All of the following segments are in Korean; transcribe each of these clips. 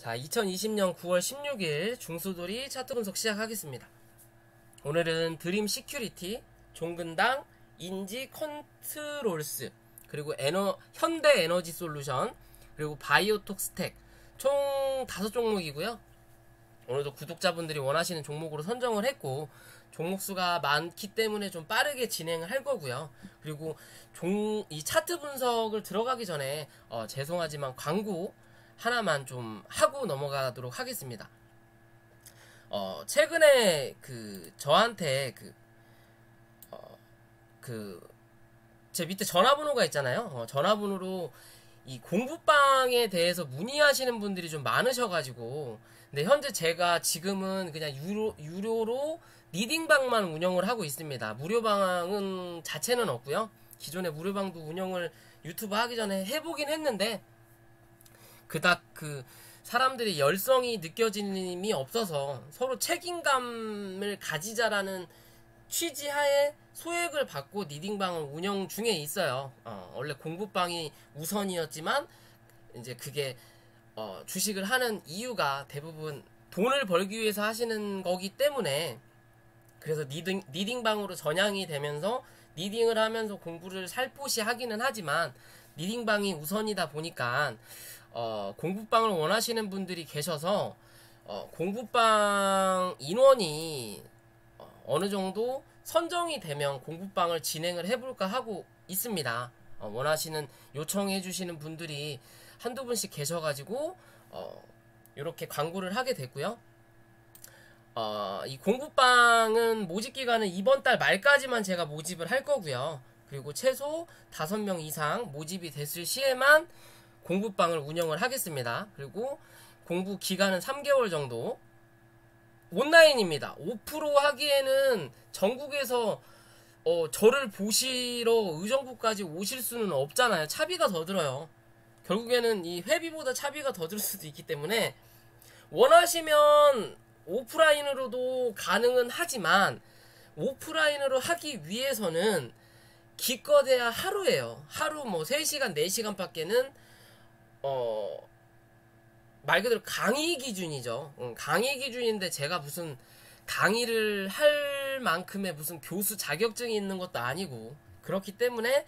자, 2020년 9월 16일 중수돌이 차트 분석 시작하겠습니다. 오늘은 드림 시큐리티, 종근당, 인지 컨트롤스, 그리고 현대 에너지 솔루션, 그리고 바이오톡 스택 총 5종목이고요. 오늘도 구독자분들이 원하시는 종목으로 선정을 했고, 종목 수가 많기 때문에 좀 빠르게 진행을 할 거고요. 그리고 이 차트 분석을 들어가기 전에 죄송하지만 광고 하나만 좀 하고 넘어가도록 하겠습니다. 최근에 저한테 제 밑에 전화번호가 있잖아요. 전화번호로 이 공부방에 대해서 문의하시는 분들이 좀 많으셔가지고, 근데 현재 제가 지금은 그냥 유료로 리딩방만 운영을 하고 있습니다. 무료방은 자체는 없고요. 기존에 무료방도 운영을 유튜브 하기 전에 해보긴 했는데 그닥 사람들이 열성이 느껴짐이 없어서 서로 책임감을 가지자라는 취지하에 소액을 받고 리딩방을 운영 중에 있어요. 원래 공부방이 우선이었지만 이제 그게 주식을 하는 이유가 대부분 돈을 벌기 위해서 하시는 거기 때문에, 그래서 리딩방으로 전향이 되면서 리딩을 하면서 공부를 살포시 하기는 하지만 리딩방이 우선이다 보니까 공부방을 원하시는 분들이 계셔서 공부방 인원이 어느 정도 선정이 되면 공부방을 진행을 해볼까 하고 있습니다. 원하시는 요청해 주시는 분들이 한두 분씩 계셔가지고 이렇게 광고를 하게 됐고요. 이 공부방은 모집 기간은 이번 달 말까지만 제가 모집을 할 거고요. 그리고 최소 5명 이상 모집이 됐을 시에만 공부방을 운영을 하겠습니다. 그리고 공부 기간은 3개월 정도. 온라인입니다. 5% 하기에는 전국에서 저를 보시러 의정부까지 오실 수는 없잖아요. 차비가 더 들어요. 결국에는 이 회비보다 차비가 더 들 수도 있기 때문에 원하시면 오프라인으로도 가능은 하지만 오프라인으로 하기 위해서는 기껏해야 하루예요. 하루 3시간 4시간 밖에는 말 그대로 강의 기준이죠. 강의 기준인데 제가 무슨 강의를 할 만큼의 무슨 교수 자격증이 있는 것도 아니고, 그렇기 때문에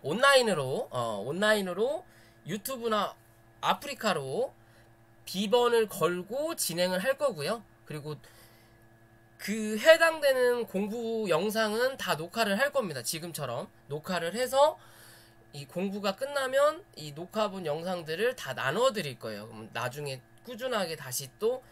온라인으로 유튜브나 아프리카로 비번을 걸고 진행을 할 거고요. 그리고 해당되는 공부 영상은 다 녹화를 할 겁니다. 지금처럼 녹화를 해서 이 공부가 끝나면 이 녹화본 영상들을 다 나눠 드릴 거예요. 그럼 나중에 꾸준하게 다시 또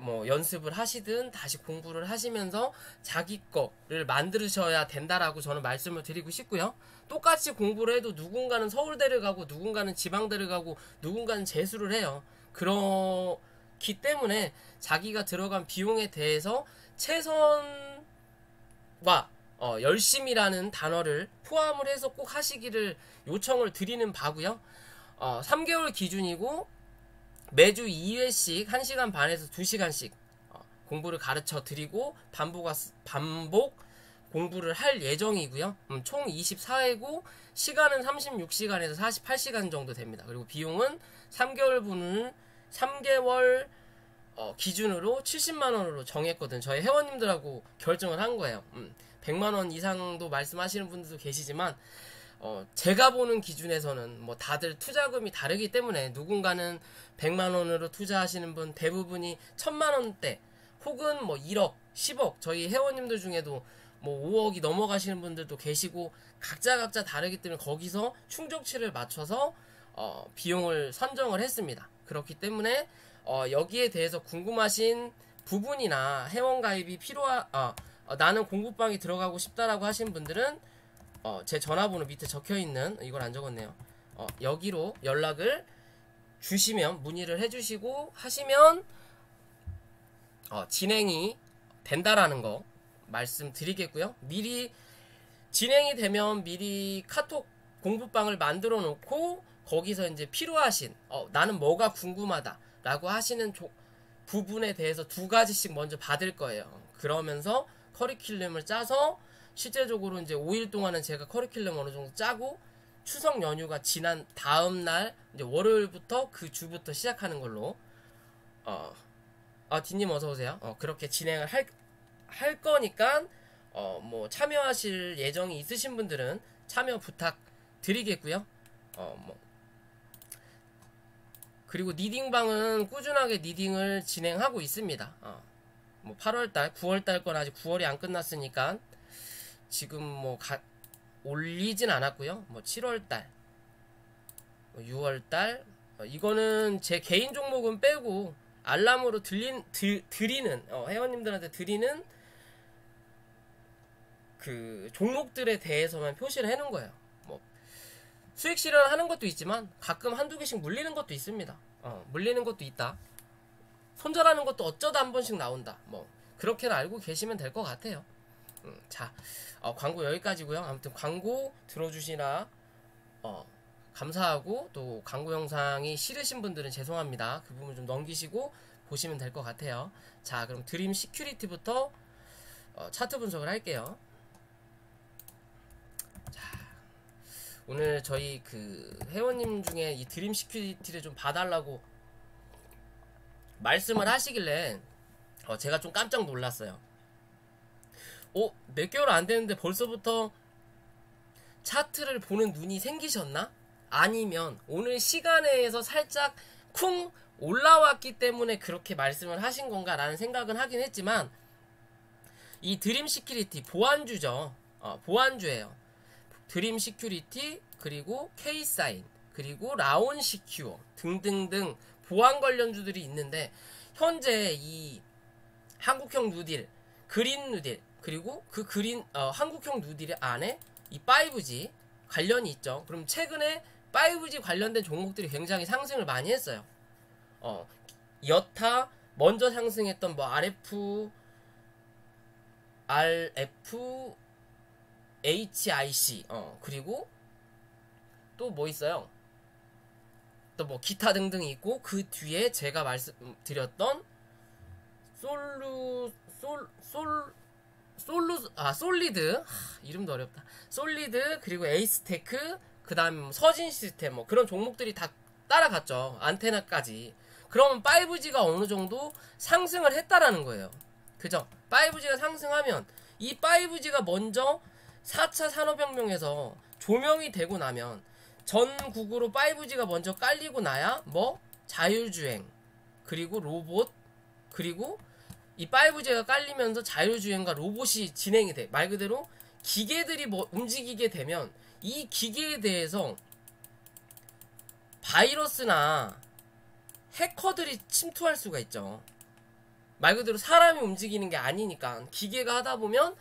연습을 하시든 다시 공부를 하시면서 자기 거를 만드셔야 된다라고 저는 말씀을 드리고 싶고요. 똑같이 공부를 해도 누군가는 서울대를 가고 누군가는 지방대를 가고 누군가는 재수를 해요. 그렇기 때문에 자기가 들어간 비용에 대해서 최선과 열심이라는 단어를 포함을 해서 꼭 하시기를 요청을 드리는 바고요. 3개월 기준이고 매주 2회씩 1시간 반에서 2시간씩 공부를 가르쳐 드리고 반복 공부를 할 예정이고요. 총 24회고 시간은 36시간에서 48시간 정도 됩니다. 그리고 비용은 3개월 기준으로 70만원으로 정했거든. 저희 회원님들하고 결정을 한 거예요. 100만원 이상도 말씀하시는 분들도 계시지만 제가 보는 기준에서는 다들 투자금이 다르기 때문에 누군가는 100만원으로 투자하시는 분 대부분이 1000만원대 혹은 1억, 10억, 저희 회원님들 중에도 5억이 넘어가시는 분들도 계시고 각자 다르기 때문에 거기서 충족치를 맞춰서 비용을 선정을 했습니다. 그렇기 때문에 여기에 대해서 궁금하신 부분이나 회원가입이 나는 공부방에 들어가고 싶다라고 하신 분들은 제 전화번호 밑에 적혀있는, 이걸 안 적었네요. 여기로 연락을 주시면, 문의를 해주시고 하시면 진행이 된다라는 거 말씀드리겠고요. 미리 진행이 되면 미리 카톡 공부방을 만들어 놓고 거기서 이제 필요하신 나는 뭐가 궁금하다 라고 하시는 부분에 대해서 2가지씩 먼저 받을 거예요. 그러면서 커리큘럼을 짜서 실제적으로 이제 5일 동안은 제가 커리큘럼 어느 정도 짜고 추석 연휴가 지난 다음 날 이제 월요일부터 그 주부터 시작하는 걸로 딘님 어서 오세요. 그렇게 진행을 할 거니까 뭐 참여하실 예정이 있으신 분들은 참여 부탁드리겠고요. 그리고 니딩방은 꾸준하게 니딩을 진행하고 있습니다. 뭐 8월달, 9월달 건 아직 9월이 안 끝났으니까 지금 뭐 올리진 않았고요. 뭐 7월달, 6월달 이거는 제 개인 종목은 빼고 알람으로 드리는 회원님들한테 드리는 그 종목들에 대해서만 표시를 해놓은 거예요. 뭐 수익 실현하는 것도 있지만 가끔 한두 개씩 물리는 것도 있습니다. 물리는 것도 있다. 손절하는 것도 어쩌다 한 번씩 나온다. 뭐 그렇게는 알고 계시면 될 것 같아요. 자, 광고 여기까지고요. 아무튼 광고 들어주시나 감사하고, 또 광고 영상이 싫으신 분들은 죄송합니다. 그 부분 좀 넘기시고 보시면 될 것 같아요. 자, 그럼 드림 시큐리티부터 차트 분석을 할게요. 자, 오늘 저희 그 회원님 중에 이 드림 시큐리티를 좀 봐달라고 말씀을 하시길래 제가 좀 깜짝 놀랐어요. 몇 개월 안 됐는데 벌써부터 차트를 보는 눈이 생기셨나? 아니면 오늘 시간에서 살짝 쿵 올라왔기 때문에 그렇게 말씀을 하신 건가 라는 생각은 하긴 했지만, 이 드림 시큐리티 보안주죠. 보안주예요. 드림 시큐리티, 그리고 K사인, 그리고 라온 시큐어 등등등 보안 관련주들이 있는데, 현재 이 한국형 누딜, 그린 누딜, 그리고 그 한국형 누딜 안에 이 5G 관련이 있죠. 그럼 최근에 5G 관련된 종목들이 굉장히 상승을 많이 했어요. 여타 먼저 상승했던 뭐 RF, HIC, 그리고 또 뭐 있어요? 또 뭐 기타 등등이 있고, 그 뒤에 제가 말씀드렸던 솔리드, 이름도 어렵다. 솔리드, 그리고 에이스테크, 그 다음 서진 시스템, 뭐 그런 종목들이 다 따라갔죠. 안테나까지. 그러면 5G가 어느 정도 상승을 했다라는 거예요. 그죠? 5G가 상승하면 이 5G가 먼저 4차 산업혁명에서 조명이 되고 나면, 전국으로 5G가 먼저 깔리고 나야 뭐 자율주행, 그리고 로봇, 그리고 이 5G가 깔리면서 자율주행과 로봇이 진행이 돼. 말 그대로 기계들이 뭐 움직이게 되면 이 기계에 대해서 바이러스나 해커들이 침투할 수가 있죠. 말 그대로 사람이 움직이는 게 아니니까 기계가 하다 보면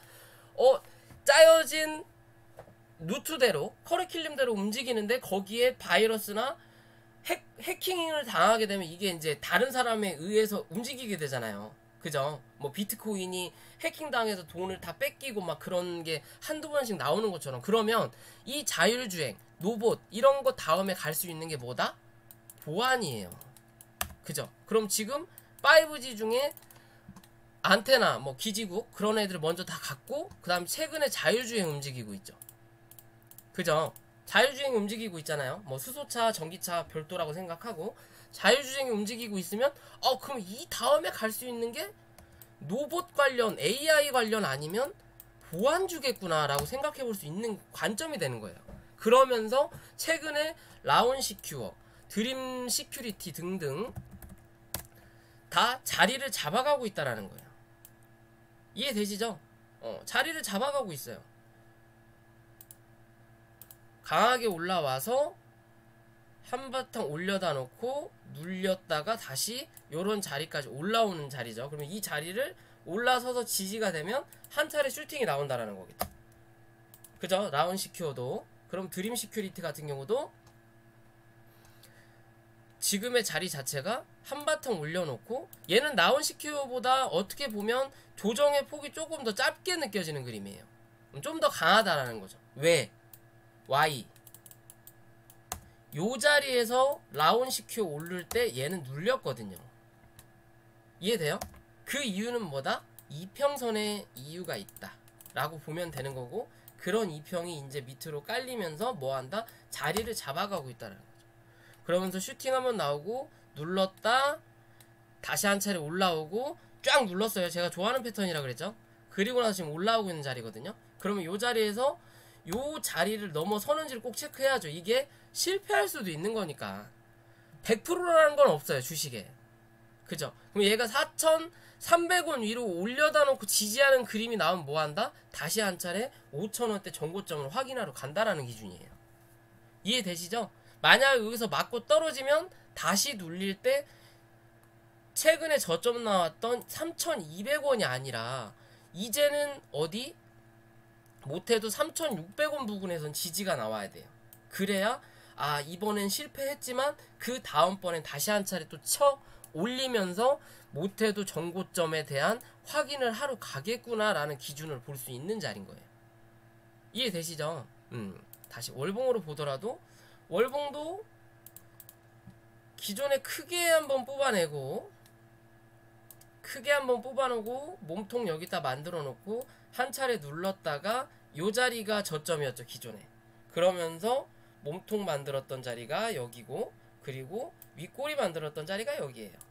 짜여진 루트대로, 커리큘럼대로 움직이는데 거기에 바이러스나 해킹을 당하게 되면 이게 이제 다른 사람에 의해서 움직이게 되잖아요. 그죠? 뭐 비트코인이 해킹당해서 돈을 다 뺏기고 막 그런 게 한두 번씩 나오는 것처럼, 그러면 이 자율주행, 로봇 이런 거 다음에 갈 수 있는 게 뭐다? 보안이에요. 그죠? 그럼 지금 5G 중에 안테나, 뭐 기지국 그런 애들 먼저 다 갔고, 그 다음에 최근에 자율주행 움직이고 있죠. 그죠? 자율주행이 움직이고 있잖아요. 뭐 수소차, 전기차 별도라고 생각하고 자율주행이 움직이고 있으면 그럼 이 다음에 갈 수 있는 게 로봇 관련, AI 관련 아니면 보안주겠구나 라고 생각해 볼 수 있는 관점이 되는 거예요. 그러면서 최근에 라온 시큐어, 드림 시큐리티 등등 다 자리를 잡아가고 있다라는 거예요. 이해되시죠? 자리를 잡아가고 있어요. 강하게 올라와서 한바탕 올려다 놓고 눌렸다가 다시 요런 자리까지 올라오는 자리죠. 그러면 이 자리를 올라서서 지지가 되면 한 차례 슈팅이 나온다라는 거겠죠. 그죠? 라운 시큐어도. 그럼 드림 시큐리티 같은 경우도 지금의 자리 자체가 한바탕 올려놓고, 얘는 라운 시큐어보다 어떻게 보면 조정의 폭이 조금 더 짧게 느껴지는 그림이에요. 좀 더 강하다라는 거죠. 왜? Y 요 자리에서 라온 시큐어 오를 때 얘는 눌렸거든요. 이해돼요? 그 이유는 뭐다? 이평선의 이유가 있다 라고 보면 되는 거고, 그런 이평이 이제 밑으로 깔리면서 뭐한다? 자리를 잡아가고 있다는 거죠. 그러면서 슈팅 한번 나오고 눌렀다 다시 한 차례 올라오고 쫙 눌렀어요. 제가 좋아하는 패턴이라 그랬죠. 그리고 나서 지금 올라오고 있는 자리거든요. 그러면 이 자리에서 이 자리를 넘어서는지를 꼭 체크해야죠. 이게 실패할 수도 있는 거니까 100%라는 건 없어요, 주식에. 그죠? 그럼 얘가 4,300원 위로 올려다 놓고 지지하는 그림이 나오면 뭐 한다? 다시 한 차례 5,000원대 전고점을 확인하러 간다라는 기준이에요. 이해되시죠? 만약 여기서 맞고 떨어지면 다시 눌릴 때 최근에 저점 나왔던 3,200원이 아니라 이제는 어디? 못해도 3,600원 부근에선 지지가 나와야 돼요. 그래야 아 이번엔 실패했지만 그 다음번엔 다시 한 차례 또 쳐 올리면서 못해도 전고점에 대한 확인을 하러 가겠구나 라는 기준을 볼 수 있는 자리인 거예요. 이해되시죠? 다시 월봉으로 보더라도 월봉도 기존에 크게 한번 뽑아내고 몸통 여기다 만들어 놓고 한 차례 눌렀다가 요 자리가 저점이었죠, 기존에. 그러면서 몸통 만들었던 자리가 여기고 그리고 윗꼬리 만들었던 자리가 여기에요.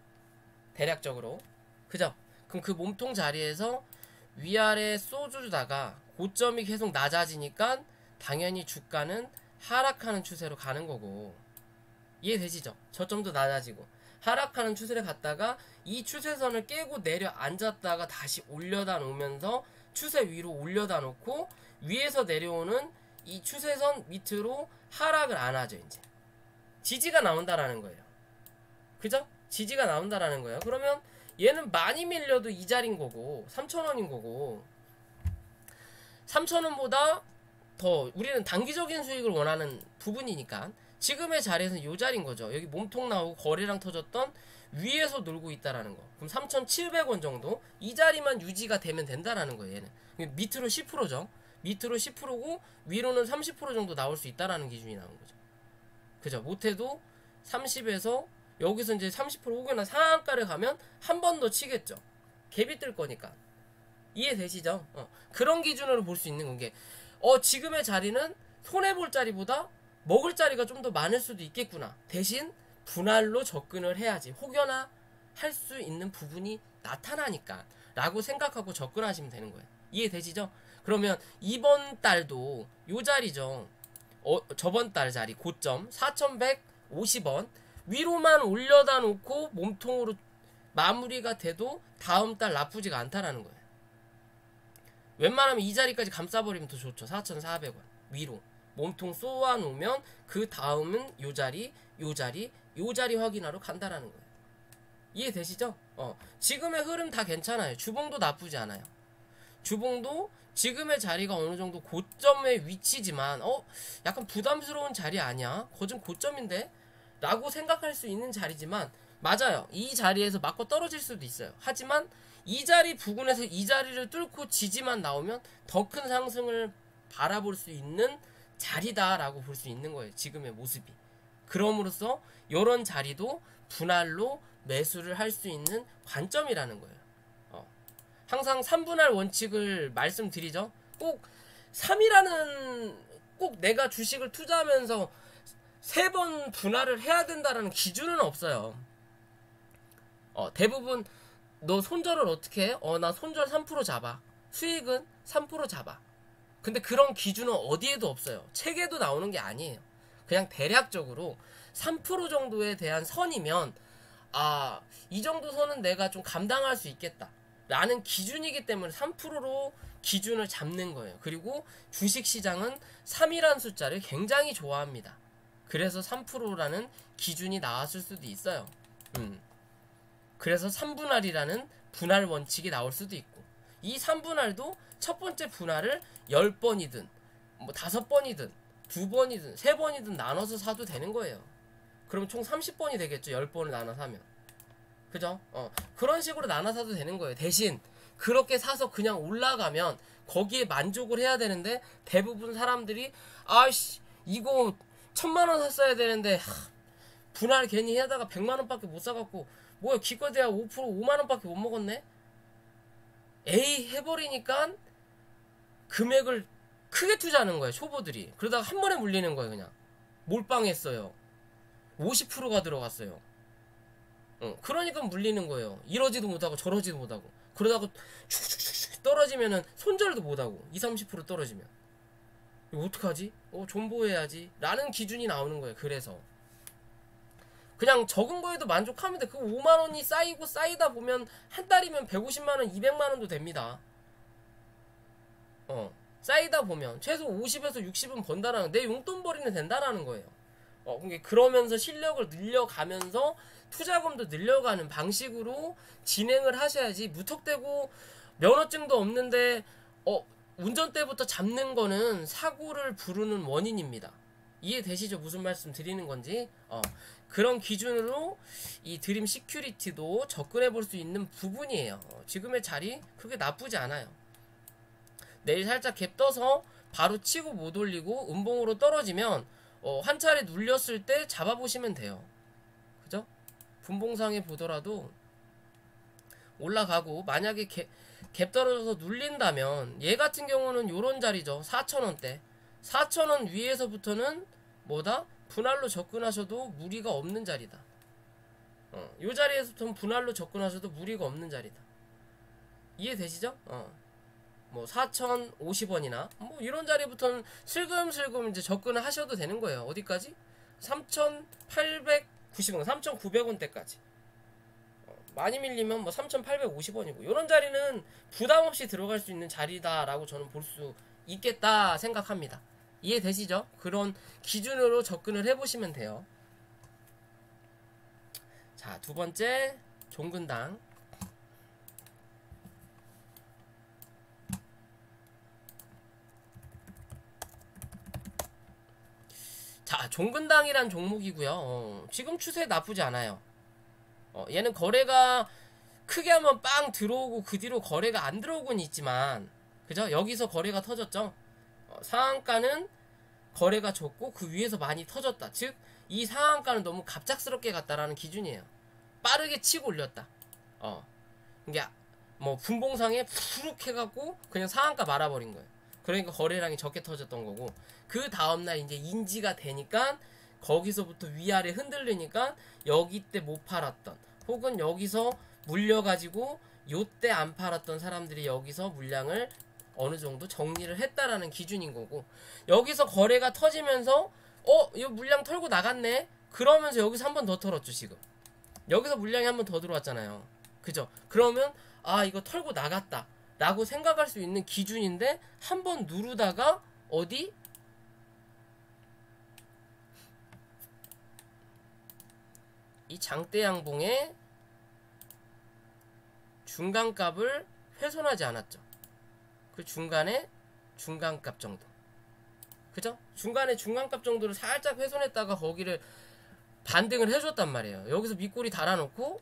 대략적으로. 그죠? 그럼 그 몸통 자리에서 위아래 쏘주다가 고점이 계속 낮아지니까 당연히 주가는 하락하는 추세로 가는 거고. 이해되시죠? 저점도 낮아지고 하락하는 추세를 갔다가 이 추세선을 깨고 내려 앉았다가 다시 올려다 놓으면서 추세 위로 올려다 놓고 위에서 내려오는 이 추세선 밑으로 하락을 안 하죠. 이제 지지가 나온다라는 거예요. 그죠? 지지가 나온다라는 거예요. 그러면 얘는 많이 밀려도 이 자리인 거고 3,000원인 거고 3,000원보다 더 우리는 단기적인 수익을 원하는 부분이니까 지금의 자리에서는 이 자리인 거죠. 여기 몸통 나오고 거래량 터졌던 위에서 놀고 있다라는 거. 그럼 3,700원 정도 이 자리만 유지가 되면 된다라는 거예요. 얘는 밑으로 10%죠. 밑으로 10%고 위로는 30% 정도 나올 수 있다라는 기준이 나온 거죠. 그죠? 못해도 30에서 여기서 이제 30% 혹여나 상한가를 가면 한 번 더 치겠죠. 갭이 뜰 거니까. 이해되시죠? 그런 기준으로 볼 수 있는 게 지금의 자리는 손해볼 자리보다 먹을 자리가 좀 더 많을 수도 있겠구나. 대신 분할로 접근을 해야지 혹여나 할 수 있는 부분이 나타나니까 라고 생각하고 접근하시면 되는 거예요. 이해되시죠? 그러면 이번 달도 요 자리죠. 저번 달 자리 고점 4,150원 위로만 올려다 놓고 몸통으로 마무리가 돼도 다음 달 나쁘지가 않다라는 거예요. 웬만하면 이 자리까지 감싸버리면 더 좋죠. 4,400원 위로 몸통 쏘아 놓으면 그 다음은 요 자리 확인하러 간다라는 거예요. 이해되시죠? 지금의 흐름 다 괜찮아요. 주봉도 나쁘지 않아요. 주봉도 지금의 자리가 어느 정도 고점의 위치지만 약간 부담스러운 자리 아니야? 거진 고점인데? 라고 생각할 수 있는 자리지만 맞아요. 이 자리에서 맞고 떨어질 수도 있어요. 하지만 이 자리 부근에서 이 자리를 뚫고 지지만 나오면 더 큰 상승을 바라볼 수 있는 자리다라고 볼 수 있는 거예요. 지금의 모습이. 그럼으로써 이런 자리도 분할로 매수를 할 수 있는 관점이라는 거예요. 항상 3분할 원칙을 말씀드리죠. 꼭 3이라는 꼭 내가 주식을 투자하면서 3번 분할을 해야 된다라는 기준은 없어요. 대부분 너 손절을 어떻게 해? 나 손절 3% 잡아. 수익은 3% 잡아. 근데 그런 기준은 어디에도 없어요. 책에도 나오는 게 아니에요. 그냥 대략적으로 3% 정도에 대한 선이면 이 정도 선은 내가 좀 감당할 수 있겠다 라는 기준이기 때문에 3%로 기준을 잡는 거예요. 그리고 주식시장은 3이라는 숫자를 굉장히 좋아합니다. 그래서 3%라는 기준이 나왔을 수도 있어요. 그래서 3분할이라는 분할 원칙이 나올 수도 있고 이 3분할도 첫 번째 분할을 10번이든 뭐 5번이든 2번이든 3번이든 나눠서 사도 되는 거예요. 그럼 총 30번이 되겠죠. 10번을 나눠서 하면. 그죠? 그런 식으로 나눠 사도 되는 거예요. 대신 그렇게 사서 그냥 올라가면 거기에 만족을 해야 되는데 대부분 사람들이 이거 1,000만원 샀어야 되는데 분할 괜히 하다가 100만원밖에 못 사갖고 뭐야 기껏해야 5% 5만원밖에 못 먹었네? 에이 해버리니까 금액을 크게 투자하는 거예요, 초보들이. 그러다가 한 번에 물리는 거예요. 그냥 몰빵했어요. 50%가 들어갔어요. 그러니까 물리는 거예요. 이러지도 못하고 저러지도 못하고. 그러다가 슉슉슉 떨어지면은 손절도 못하고 20-30% 떨어지면 이거 어떡하지? 존버해야지 라는 기준이 나오는 거예요. 그래서 그냥 적은 거에도 만족하면 돼. 그 5만원이 쌓이고 쌓이다 보면 한 달이면 150만원 200만원도 됩니다. 쌓이다 보면 최소 50에서 60은 번다라는, 내 용돈벌이는 된다라는 거예요. 그러면서 실력을 늘려가면서 투자금도 늘려가는 방식으로 진행을 하셔야지, 무턱대고 면허증도 없는데 운전대부터 잡는 거는 사고를 부르는 원인입니다. 이해되시죠? 무슨 말씀 드리는 건지. 그런 기준으로 이 드림 시큐리티도 접근해 볼 수 있는 부분이에요. 지금의 자리 그게 나쁘지 않아요. 내일 살짝 갭 떠서 바로 치고 못 올리고 음봉으로 떨어지면 한 차례 눌렸을 때 잡아보시면 돼요. 그죠? 분봉상에 보더라도 올라가고 만약에 갭 떨어져서 눌린다면, 얘 같은 경우는 요런 자리죠. 4,000원대 4,000원 위에서부터는 뭐다? 분할로 접근하셔도 무리가 없는 자리다. 요 자리에서부터는 분할로 접근하셔도 무리가 없는 자리다. 이해되시죠? 뭐 4,050원이나 뭐 이런 자리부터는 슬금슬금 이제 접근을 하셔도 되는 거예요. 어디까지? 3,890원, 3,900원대까지. 많이 밀리면 뭐 3,850원이고, 이런 자리는 부담 없이 들어갈 수 있는 자리다라고 저는 볼 수 있겠다 생각합니다. 이해되시죠? 그런 기준으로 접근을 해보시면 돼요. 자, 두 번째 종근당. 자, 종근당이란 종목이고요. 지금 추세 나쁘지 않아요. 얘는 거래가 크게 한번 빵 들어오고 그 뒤로 거래가 안 들어오곤 있지만, 그죠? 여기서 거래가 터졌죠. 상한가는 거래가 적고 그 위에서 많이 터졌다. 즉, 이 상한가는 너무 갑작스럽게 갔다라는 기준이에요. 빠르게 치고 올렸다. 이게 뭐 분봉상에 푸룩 해갖고 그냥 상한가 말아버린 거예요. 그러니까 거래량이 적게 터졌던 거고, 그 다음날 이제 인지가 되니까 거기서부터 위아래 흔들리니까 여기 때 못 팔았던, 혹은 여기서 물려가지고 요때 안 팔았던 사람들이 여기서 물량을 어느 정도 정리를 했다라는 기준인 거고, 여기서 거래가 터지면서 이거 물량 털고 나갔네? 그러면서 여기서 한 번 더 털었죠. 지금 여기서 물량이 한 번 더 들어왔잖아요. 그죠? 그러면 이거 털고 나갔다 라고 생각할 수 있는 기준인데, 한 번 누르다가 어디? 이 장대양봉의 중간값을 훼손하지 않았죠. 그 중간에 중간값 정도, 그죠? 중간에 중간값 정도를 살짝 훼손했다가 거기를 반등을 해줬단 말이에요. 여기서 밑꼬리 달아놓고,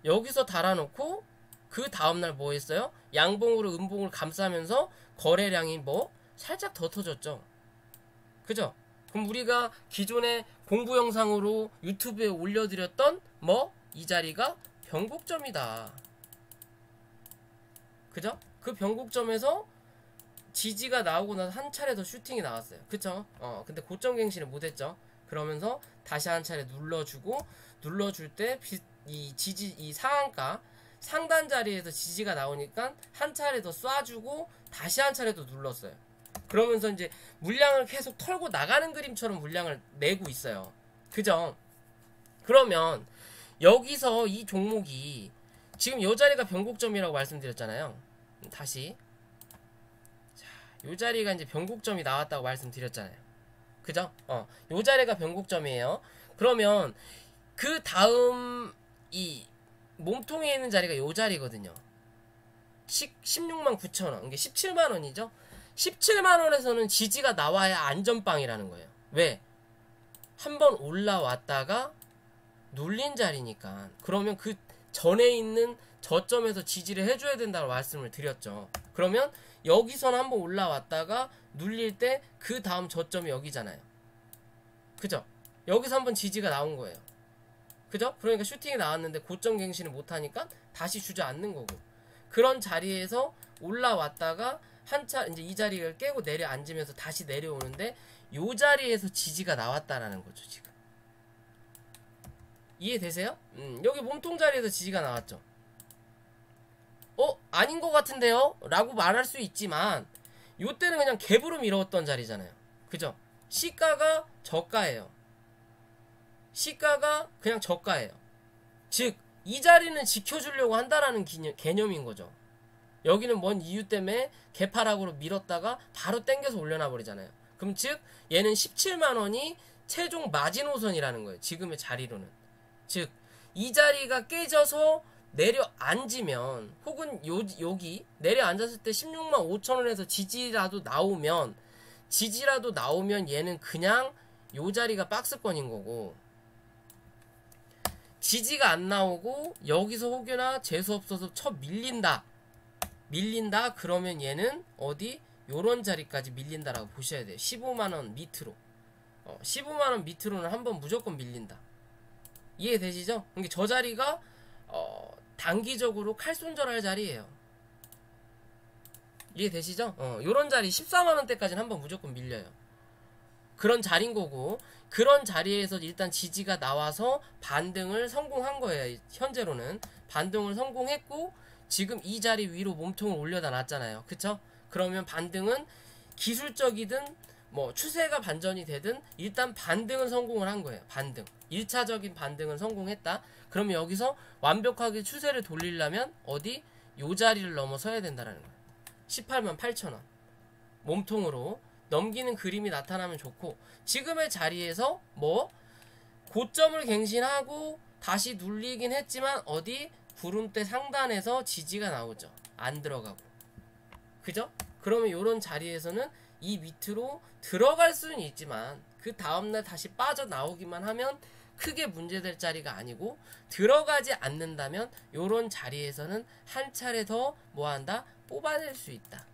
여기서 달아놓고, 그 다음날 뭐 했어요? 양봉으로 음봉을 감싸면서 거래량이 뭐 살짝 더 터졌죠. 그죠? 그럼 우리가 기존에 공부 영상으로 유튜브에 올려드렸던 이 자리가 변곡점이다. 그죠? 그 변곡점에서 지지가 나오고 나서 한 차례 더 슈팅이 나왔어요. 그쵸? 근데 고점 갱신을 못했죠. 그러면서 다시 한 차례 눌러주고, 눌러줄 때 이 상한가 상단 자리에서 지지가 나오니까 한 차례 더 쏴주고 다시 한 차례 더 눌렀어요. 그러면서 이제 물량을 계속 털고 나가는 그림처럼 물량을 내고 있어요. 그죠? 그러면 여기서 이 종목이 지금 이 자리가 변곡점이라고 말씀드렸잖아요. 다시 자, 이 자리가 이제 변곡점이 나왔다고 말씀드렸잖아요. 그죠? 이 자리가 변곡점이에요. 그러면 그 다음 이 몸통에 있는 자리가 이 자리거든요. 16만 9천원, 이게 17만원이죠. 17만원에서는 지지가 나와야 안전빵이라는 거예요. 왜? 한번 올라왔다가 눌린 자리니까. 그러면 그 전에 있는 저점에서 지지를 해줘야 된다고 말씀을 드렸죠. 그러면 여기서는 한번 올라왔다가 눌릴 때 그 다음 저점이 여기잖아요. 그죠? 여기서 한번 지지가 나온 거예요. 그죠? 그러니까 슈팅이 나왔는데 고점 갱신을 못하니까 다시 주저앉는 거고, 그런 자리에서 올라왔다가 이제 이 자리를 깨고 내려앉으면서 다시 내려오는데 요 자리에서 지지가 나왔다라는 거죠. 지금 이해되세요? 여기 몸통 자리에서 지지가 나왔죠. 아닌 것 같은데요? 라고 말할 수 있지만 요때는 그냥 갭으로 밀어왔던 자리잖아요. 그죠? 시가가 저가예요. 시가가 그냥 저가예요. 즉 이 자리는 지켜주려고 한다라는 개념인 거죠. 여기는 뭔 이유 때문에 개파락으로 밀었다가 바로 땡겨서 올려놔 버리잖아요. 그럼 즉 얘는 17만원이 최종 마지노선이라는 거예요. 지금의 자리로는. 즉 이 자리가 깨져서 내려앉으면 혹은 여기 내려앉았을 때 16만 5천원에서 지지라도 나오면 얘는 그냥 요 자리가 박스권인 거고, 지지가 안 나오고 여기서 혹여나 재수없어서 밀린다 그러면 얘는 어디 요런 자리까지 밀린다라고 보셔야 돼요. 15만원 밑으로 15만원 밑으로는 한번 무조건 밀린다. 이해되시죠? 그러니까 저 자리가 단기적으로 칼손절할 자리예요. 이해되시죠? 요런 자리 14만원대까지는 한번 무조건 밀려요. 그런 자리인 거고, 그런 자리에서 일단 지지가 나와서 반등을 성공한 거예요. 현재로는 반등을 성공했고 지금 이 자리 위로 몸통을 올려다 놨잖아요. 그쵸? 그러면 반등은 기술적이든 뭐 추세가 반전이 되든 일단 반등은 성공을 한 거예요. 반등 1차적인 반등은 성공했다. 그러면 여기서 완벽하게 추세를 돌리려면 어디? 요 자리를 넘어서야 된다라는 거예요. 18만 8천원 몸통으로 넘기는 그림이 나타나면 좋고, 지금의 자리에서 뭐 고점을 갱신하고 다시 눌리긴 했지만 어디 구름대 상단에서 지지가 나오죠. 안 들어가고. 그죠? 그러면 요런 자리에서는 이 밑으로 들어갈 수는 있지만 그 다음날 다시 빠져나오기만 하면 크게 문제될 자리가 아니고, 들어가지 않는다면 요런 자리에서는 한 차례 더 뭐한다? 뽑아낼 수 있다.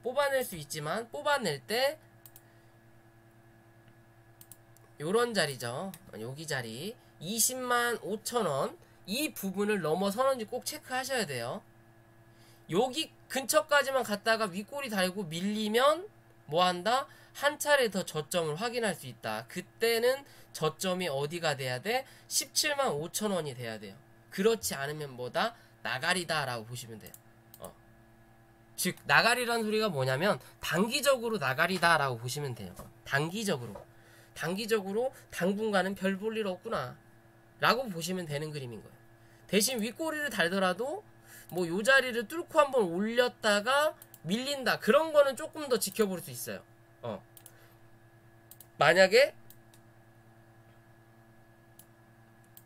뽑아낼 수 있지만 뽑아낼 때 요런 자리죠. 여기 자리 20만 5천원 이 부분을 넘어서는지 꼭 체크하셔야 돼요. 여기 근처까지만 갔다가 윗꼬리 달고 밀리면 뭐한다? 한 차례 더 저점을 확인할 수 있다. 그때는 저점이 어디가 돼야 돼? 17만 5천원이 돼야 돼요. 그렇지 않으면 뭐다? 나가리다 라고 보시면 돼요. 즉 나가리라는 소리가 뭐냐면 단기적으로 나가리다 라고 보시면 돼요. 단기적으로 당분간은 별 볼 일 없구나 라고 보시면 되는 그림인 거예요. 대신 윗꼬리를 달더라도 뭐 요 자리를 뚫고 한번 올렸다가 밀린다, 그런 거는 조금 더 지켜볼 수 있어요. 만약에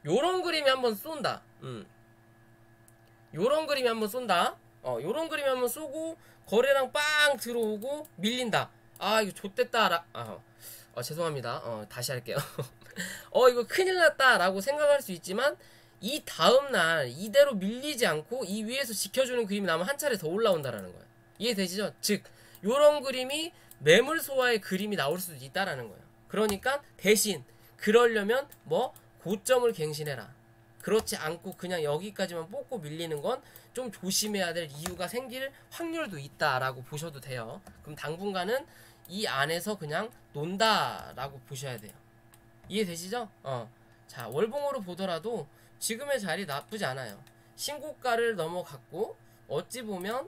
요런 그림이 한번 쏜다. 요런 그림이 한번 쏜다. 요런 그림이 한번 쏘고 거래량 빵 들어오고 밀린다. 이거 좆됐다. 죄송합니다. 다시 할게요. 이거 큰일 났다 라고 생각할 수 있지만 이 다음날 이대로 밀리지 않고 이 위에서 지켜주는 그림이 나면 한 차례 더 올라온다라는 거예요. 이해되시죠? 즉 요런 그림이 매물 소화의 그림이 나올 수도 있다라는 거예요. 그러니까 대신 그러려면 뭐 고점을 갱신해라. 그렇지 않고 그냥 여기까지만 뽑고 밀리는 건 좀 조심해야 될 이유가 생길 확률도 있다라고 보셔도 돼요. 그럼 당분간은 이 안에서 그냥 논다라고 보셔야 돼요. 이해되시죠? 자, 월봉으로 보더라도 지금의 자리 나쁘지 않아요. 신고가를 넘어갔고 어찌 보면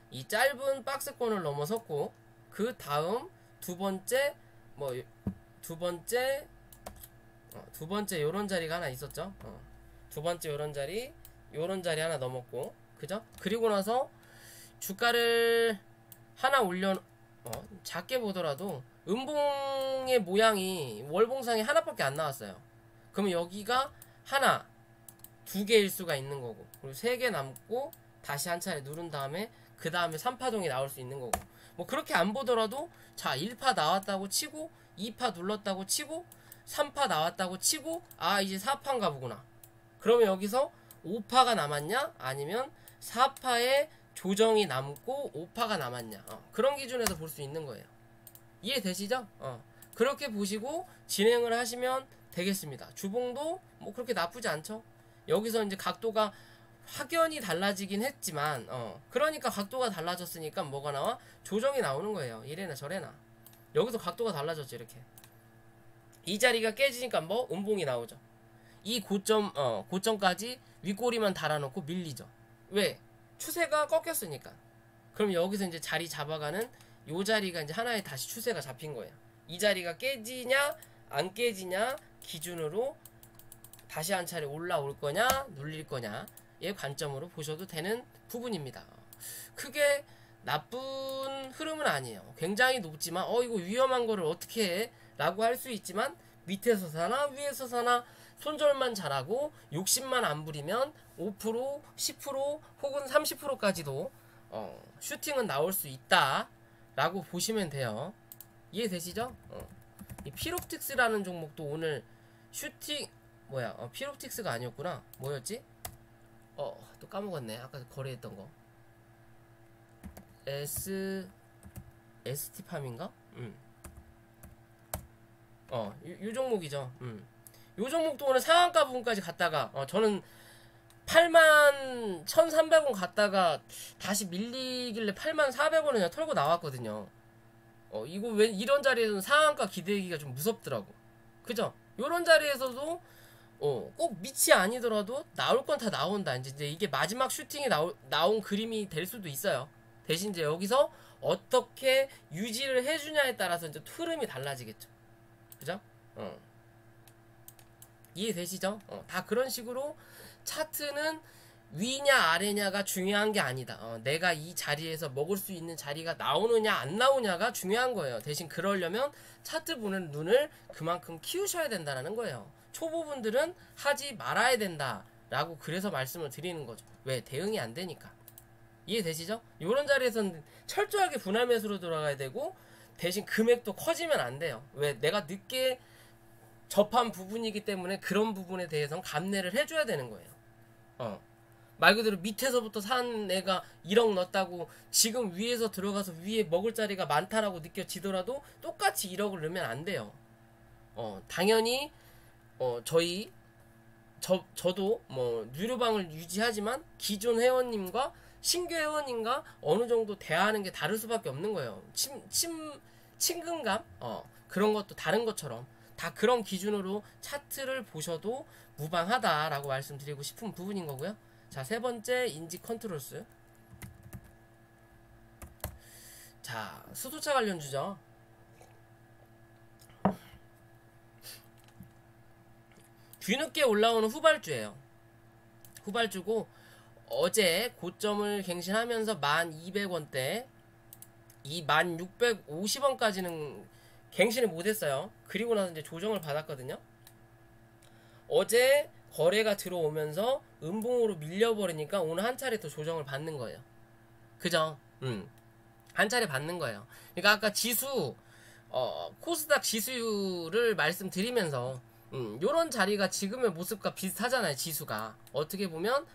이 짧은 박스권을 넘어섰고, 그 다음 두 번째 요런 자리가 하나 있었죠. 두 번째 요런 자리 하나 넘었고, 그죠? 그리고 나서 주가를 하나 작게 보더라도 음봉의 모양이 월봉상에 하나밖에 안 나왔어요. 그러면 여기가 하나, 두 개일 수가 있는 거고, 그리고 세 개 남고 다시 한 차례 누른 다음에 그 다음에 3파동이 나올 수 있는 거고, 뭐 그렇게 안 보더라도 자 1파 나왔다고 치고 2파 눌렀다고 치고 3파 나왔다고 치고 이제 4파인가 보구나. 그러면 여기서 5파가 남았냐 아니면 4파에 조정이 남고 5파가 남았냐, 그런 기준에서 볼 수 있는 거예요. 이해되시죠? 그렇게 보시고 진행을 하시면 되겠습니다. 주봉도 뭐 그렇게 나쁘지 않죠. 여기서 이제 각도가 확연히 달라지긴 했지만 그러니까 각도가 달라졌으니까 뭐가 나와? 조정이 나오는 거예요. 이래나 저래나. 여기서 각도가 달라졌죠. 이렇게 이 자리가 깨지니까 뭐 음봉이 나오죠. 이 고점까지 윗꼬리만 달아놓고 밀리죠. 왜? 추세가 꺾였으니까. 그럼 여기서 이제 자리 잡아가는 요 자리가 이제 하나의 다시 추세가 잡힌 거예요. 이 자리가 깨지냐 안 깨지냐 기준으로 다시 한 차례 올라올 거냐 눌릴 거냐의 관점으로 보셔도 되는 부분입니다. 크게 나쁜 흐름은 아니에요. 굉장히 높지만 이거 위험한 거를 어떻게 해? 라고 할 수 있지만 밑에서 사나 위에서 사나 손절만 잘하고 욕심만 안 부리면 5%, 10% 혹은 30%까지도 슈팅은 나올 수 있다 라고 보시면 돼요. 이해되시죠? 이 피롭틱스라는 종목도 오늘 슈팅 피롭틱스가 아니었구나. 뭐였지? 또 까먹었네. 아까 거래했던 거 ST팜인가? 요 종목이죠. 요 종목도 오늘 상한가 부분까지 갔다가 저는 81,300원 갔다가 다시 밀리길래 84,400원을 그냥 털고 나왔거든요. 이거 왜 이런 자리에서는 상한가 기대기가 좀 무섭더라고. 그죠? 요런 자리에서도 꼭 밑이 아니더라도 나올 건 다 나온다. 이제 이게 마지막 슈팅이 나온 그림이 될 수도 있어요. 대신 이제 여기서 어떻게 유지를 해주냐에 따라서 이제 흐름이 달라지겠죠. 그죠? 이해되시죠? 다 그런 식으로 차트는 위냐 아래냐가 중요한 게 아니다. 내가 이 자리에서 먹을 수 있는 자리가 나오느냐 안 나오냐가 중요한 거예요. 대신 그러려면 차트 보는 눈을 그만큼 키우셔야 된다는 거예요. 초보분들은 하지 말아야 된다 라고 그래서 말씀을 드리는 거죠. 왜? 대응이 안 되니까. 이해되시죠? 이런 자리에서는 철저하게 분할 매수로 들어가야 되고 대신 금액도 커지면 안 돼요. 왜? 내가 늦게 접한 부분이기 때문에 그런 부분에 대해서는 감내를 해줘야 되는 거예요. 말 그대로 밑에서부터 산 애가 1억 넣었다고 지금 위에서 들어가서 위에 먹을 자리가 많다라고 느껴지더라도 똑같이 1억을 넣으면 안 돼요. 당연히 저도 뭐 유료방을 유지하지만 기존 회원님과 신규 회원님과 어느 정도 대화하는 게 다를 수밖에 없는 거예요. 친근감 그런 것도 다른 것처럼 다 그런 기준으로 차트를 보셔도 무방하다라고 말씀드리고 싶은 부분인 거고요. 자, 세 번째 인지 컨트롤스. 자, 수소차 관련주죠. 뒤늦게 올라오는 후발주예요. 후발주고 어제 고점을 갱신하면서 1200원대 이 1650원까지는 갱신을 못했어요. 그리고 나서 이제 조정을 받았거든요. 어제 거래가 들어오면서 음봉으로 밀려버리니까 오늘 한 차례 더 조정을 받는 거예요. 그죠? 한 차례 받는 거예요. 그러니까 아까 지수 코스닥 지수를 말씀드리면서 요런 자리가 지금의 모습과 비슷하잖아요. 지수가 어떻게 보면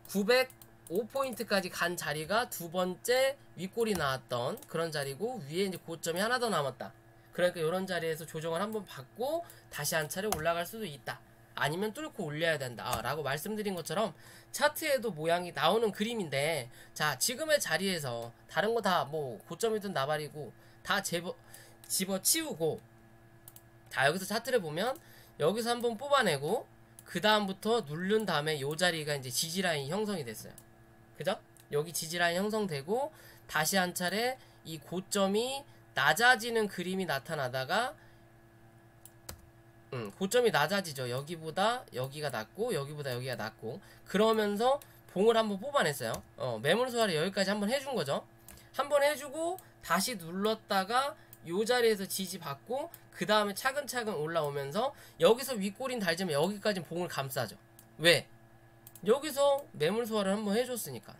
905포인트까지 간 자리가 두 번째 윗골이 나왔던 그런 자리고 위에 이제 고점이 하나 더 남았다. 그러니까 이런 자리에서 조정을 한번 받고 다시 한 차례 올라갈 수도 있다. 아니면 뚫고 올려야 된다 라고 말씀드린 것처럼 차트에도 모양이 나오는 그림인데, 자, 지금의 자리에서 다른 거 다 뭐 고점이든 나발이고 다 집어치우고, 자, 여기서 차트를 보면 여기서 한번 뽑아내고 그 다음부터 누른 다음에 요 자리가 이제 지지라인 형성이 됐어요. 그죠? 여기 지지라인 형성되고 다시 한 차례 이 고점이 낮아지는 그림이 나타나다가 고점이 낮아지죠. 여기보다 여기가 낮고 여기보다 여기가 낮고 그러면서 봉을 한번 뽑아냈어요. 매물 소화를 여기까지 한번 해준 거죠. 한번 해주고 다시 눌렀다가 요 자리에서 지지받고 그 다음에 차근차근 올라오면서 여기서 윗골인 달지면 여기까지 봉을 감싸죠. 왜? 여기서 매물 소화를 한번 해줬으니까.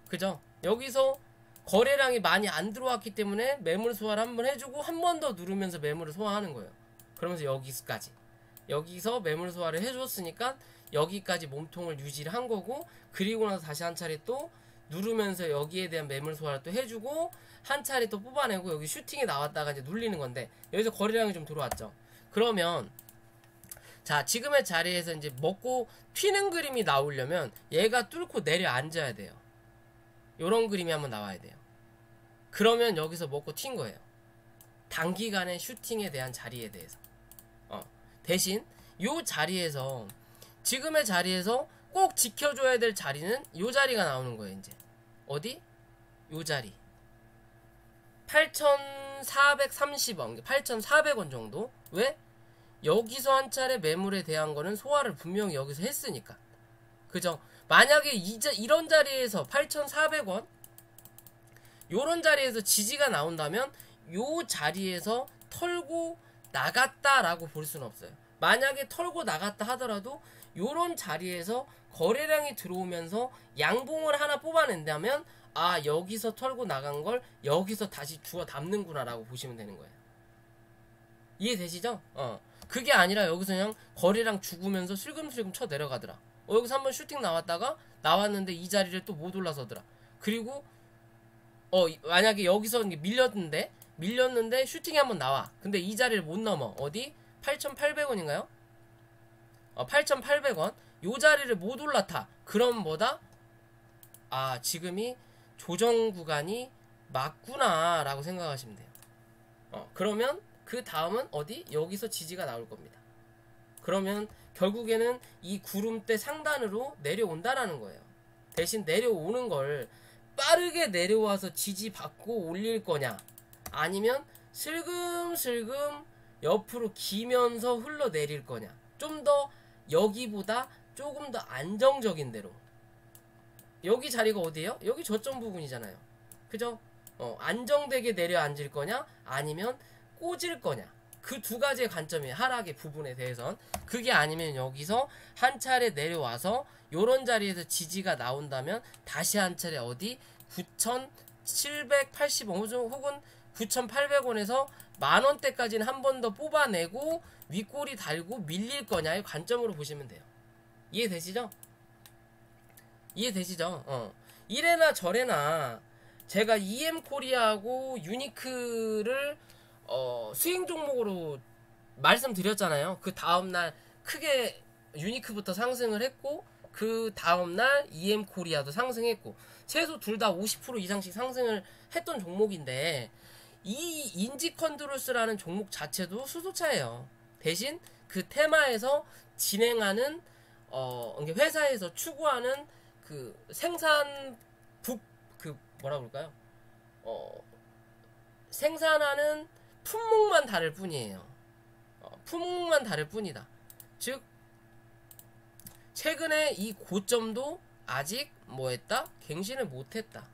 그죠? 여기서 거래량이 많이 안 들어왔기 때문에 매물 소화를 한번 해주고 한 번 더 누르면서 매물을 소화하는 거예요. 그러면서 여기까지 여기서 매물 소화를 해줬으니까 여기까지 몸통을 유지를 한 거고, 그리고 나서 다시 한 차례 또 누르면서 여기에 대한 매물 소화를 또 해주고 한 차례 또 뽑아내고 여기 슈팅이 나왔다가 이제 눌리는 건데 여기서 거래량이 좀 들어왔죠. 그러면 자, 지금의 자리에서 이제 먹고 튀는 그림이 나오려면 얘가 뚫고 내려앉아야 돼요. 요런 그림이 한번 나와야 돼요. 그러면 여기서 먹고 튄 거예요. 단기간의 슈팅에 대한 자리에 대해서. 대신 요 자리에서, 지금의 자리에서 꼭 지켜줘야 될 자리는 요 자리가 나오는 거예요. 이제 어디? 요 자리. 8,430원, 8,400원 정도. 왜? 여기서 한 차례 매물에 대한 거는 소화를 분명히 여기서 했으니까. 그죠? 만약에 이런 자리에서 8,400원 요런 자리에서 지지가 나온다면 요 자리에서 털고 나갔다라고 볼 수는 없어요. 만약에 털고 나갔다 하더라도 요런 자리에서 거래량이 들어오면서 양봉을 하나 뽑아낸다면, 아, 여기서 털고 나간 걸 여기서 다시 주워 담는구나 라고 보시면 되는 거예요. 이해되시죠? 그게 아니라 여기서 그냥 거래량 죽으면서 슬금슬금 쳐 내려가더라. 여기서 한번 슈팅 나왔다가 나왔는데 이 자리를 또 못 올라서더라. 그리고 만약에 여기서 밀렸는데 슈팅이 한번 나와. 근데 이 자리를 못 넘어. 어디? 8,800원인가요? 8,800원. 요 자리를 못 올라타. 그럼 뭐다? 아, 지금이 조정 구간이 맞구나 라고 생각하시면 돼요. 그러면 그 다음은 어디? 여기서 지지가 나올 겁니다. 그러면 결국에는 이 구름대 상단으로 내려온다라는 거예요. 대신 내려오는 걸 빠르게 내려와서 지지 받고 올릴 거냐, 아니면 슬금슬금 옆으로 기면서 흘러내릴 거냐. 좀 더 여기보다 조금 더 안정적인 대로. 여기 자리가 어디예요? 여기 저점 부분이잖아요. 그죠? 안정되게 내려앉을 거냐, 아니면 꽂을 거냐. 그 두 가지의 관점이에요. 하락의 부분에 대해선. 그게 아니면 여기서 한 차례 내려와서 요런 자리에서 지지가 나온다면 다시 한 차례 어디? 9,780원 혹은 9,800원에서 만원대까지는 한 번 더 뽑아내고 윗꼬리 달고 밀릴 거냐의 관점으로 보시면 돼요. 이해되시죠? 이해되시죠? 이래나 저래나 제가 EM코리아하고 유니크를 스윙 종목으로 말씀드렸잖아요. 그 다음날 크게 유니크부터 상승을 했고, 그 다음날 EM코리아도 상승했고, 최소 둘 다 50% 이상씩 상승을 했던 종목인데, 이 인지컨트롤스라는 종목 자체도 수소차예요. 대신 그 테마에서 진행하는 회사에서 추구하는 그 뭐라 그럴까요? 생산하는 품목만 다를 뿐이에요. 품목만 다를 뿐이다. 즉 최근에 이 고점도 아직 뭐했다? 갱신을 못했다.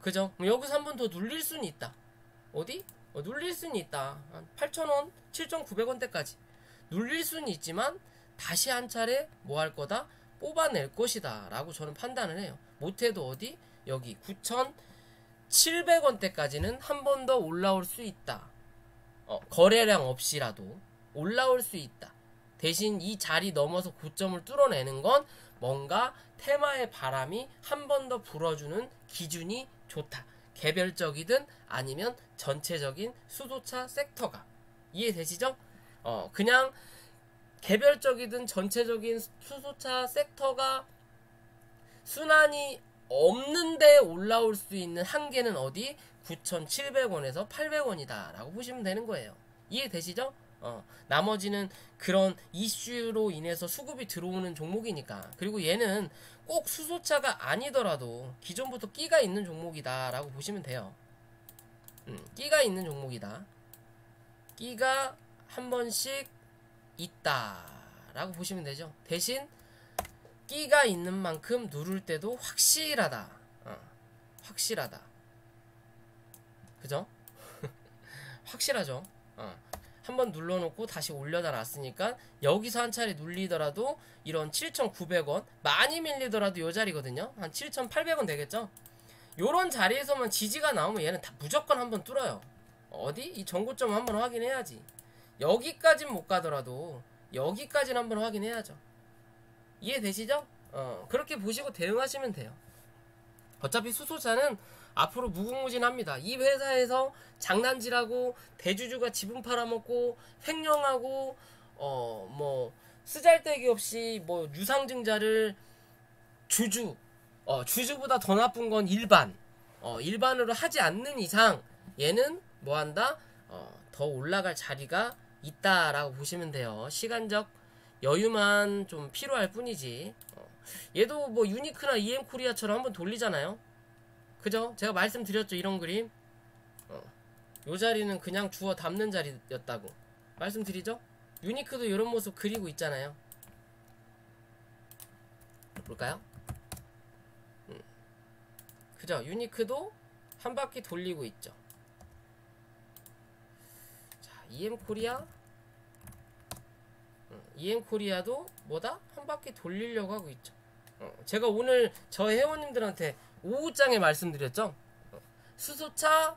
그죠? 여기서 한 번 더 눌릴 수는 있다. 어디? 눌릴 수는 있다. 한 8,000원, 7,900원대까지 눌릴 수는 있지만 다시 한 차례 뭐 할 거다? 뽑아낼 것이다 라고 저는 판단을 해요. 못해도 어디? 여기 9,700원대까지는 한 번 더 올라올 수 있다. 거래량 없이라도 올라올 수 있다. 대신 이 자리 넘어서 고점을 뚫어내는 건 뭔가 테마의 바람이 한 번 더 불어주는 기준이 좋다. 개별적이든 아니면 전체적인 수소차 섹터가. 이해되시죠? 그냥 개별적이든 전체적인 수소차 섹터가 순환이 없는데 올라올 수 있는 한계는 어디? 9,700원에서 800원이다 라고 보시면 되는 거예요. 이해되시죠? 나머지는 그런 이슈로 인해서 수급이 들어오는 종목이니까. 그리고 얘는 꼭 수소차가 아니더라도 기존부터 끼가 있는 종목이다 라고 보시면 돼요. 끼가 있는 종목이다. 끼가 한 번씩 있다 라고 보시면 되죠. 대신 끼가 있는 만큼 누를 때도 확실하다. 확실하다. 그죠? 확실하죠. 한번 눌러놓고 다시 올려다 놨으니까 여기서 한 차례 눌리더라도 이런 7,900원 많이 밀리더라도 요 자리거든요. 한 7,800원 되겠죠. 요런 자리에서만 지지가 나오면 얘는 다 무조건 한번 뚫어요. 어디? 이 전고점 한번 확인해야지. 여기까진 못 가더라도 여기까지는 한번 확인해야죠. 이해되시죠? 그렇게 보시고 대응하시면 돼요. 어차피 수소차는 앞으로 무궁무진합니다. 이 회사에서 장난질하고 대주주가 지분 팔아먹고 횡령하고 쓰잘데기 없이 뭐 유상증자를 주주보다 더 나쁜 건 일반으로 하지 않는 이상 얘는 뭐한다? 더 올라갈 자리가 있다라고 보시면 돼요. 시간적 여유만 좀 필요할 뿐이지. 얘도 뭐 유니크나 EM코리아처럼 한번 돌리잖아요. 그죠? 제가 말씀드렸죠. 이런 그림. 요 자리는 그냥 주워 담는 자리였다고 말씀드리죠. 유니크도 이런 모습 그리고 있잖아요. 볼까요? 그죠? 유니크도 한 바퀴 돌리고 있죠. 자, EM코리아도 뭐다? 한 바퀴 돌리려고 하고 있죠. 제가 오늘 저 회원님들한테 오후장에 말씀드렸죠. 수소차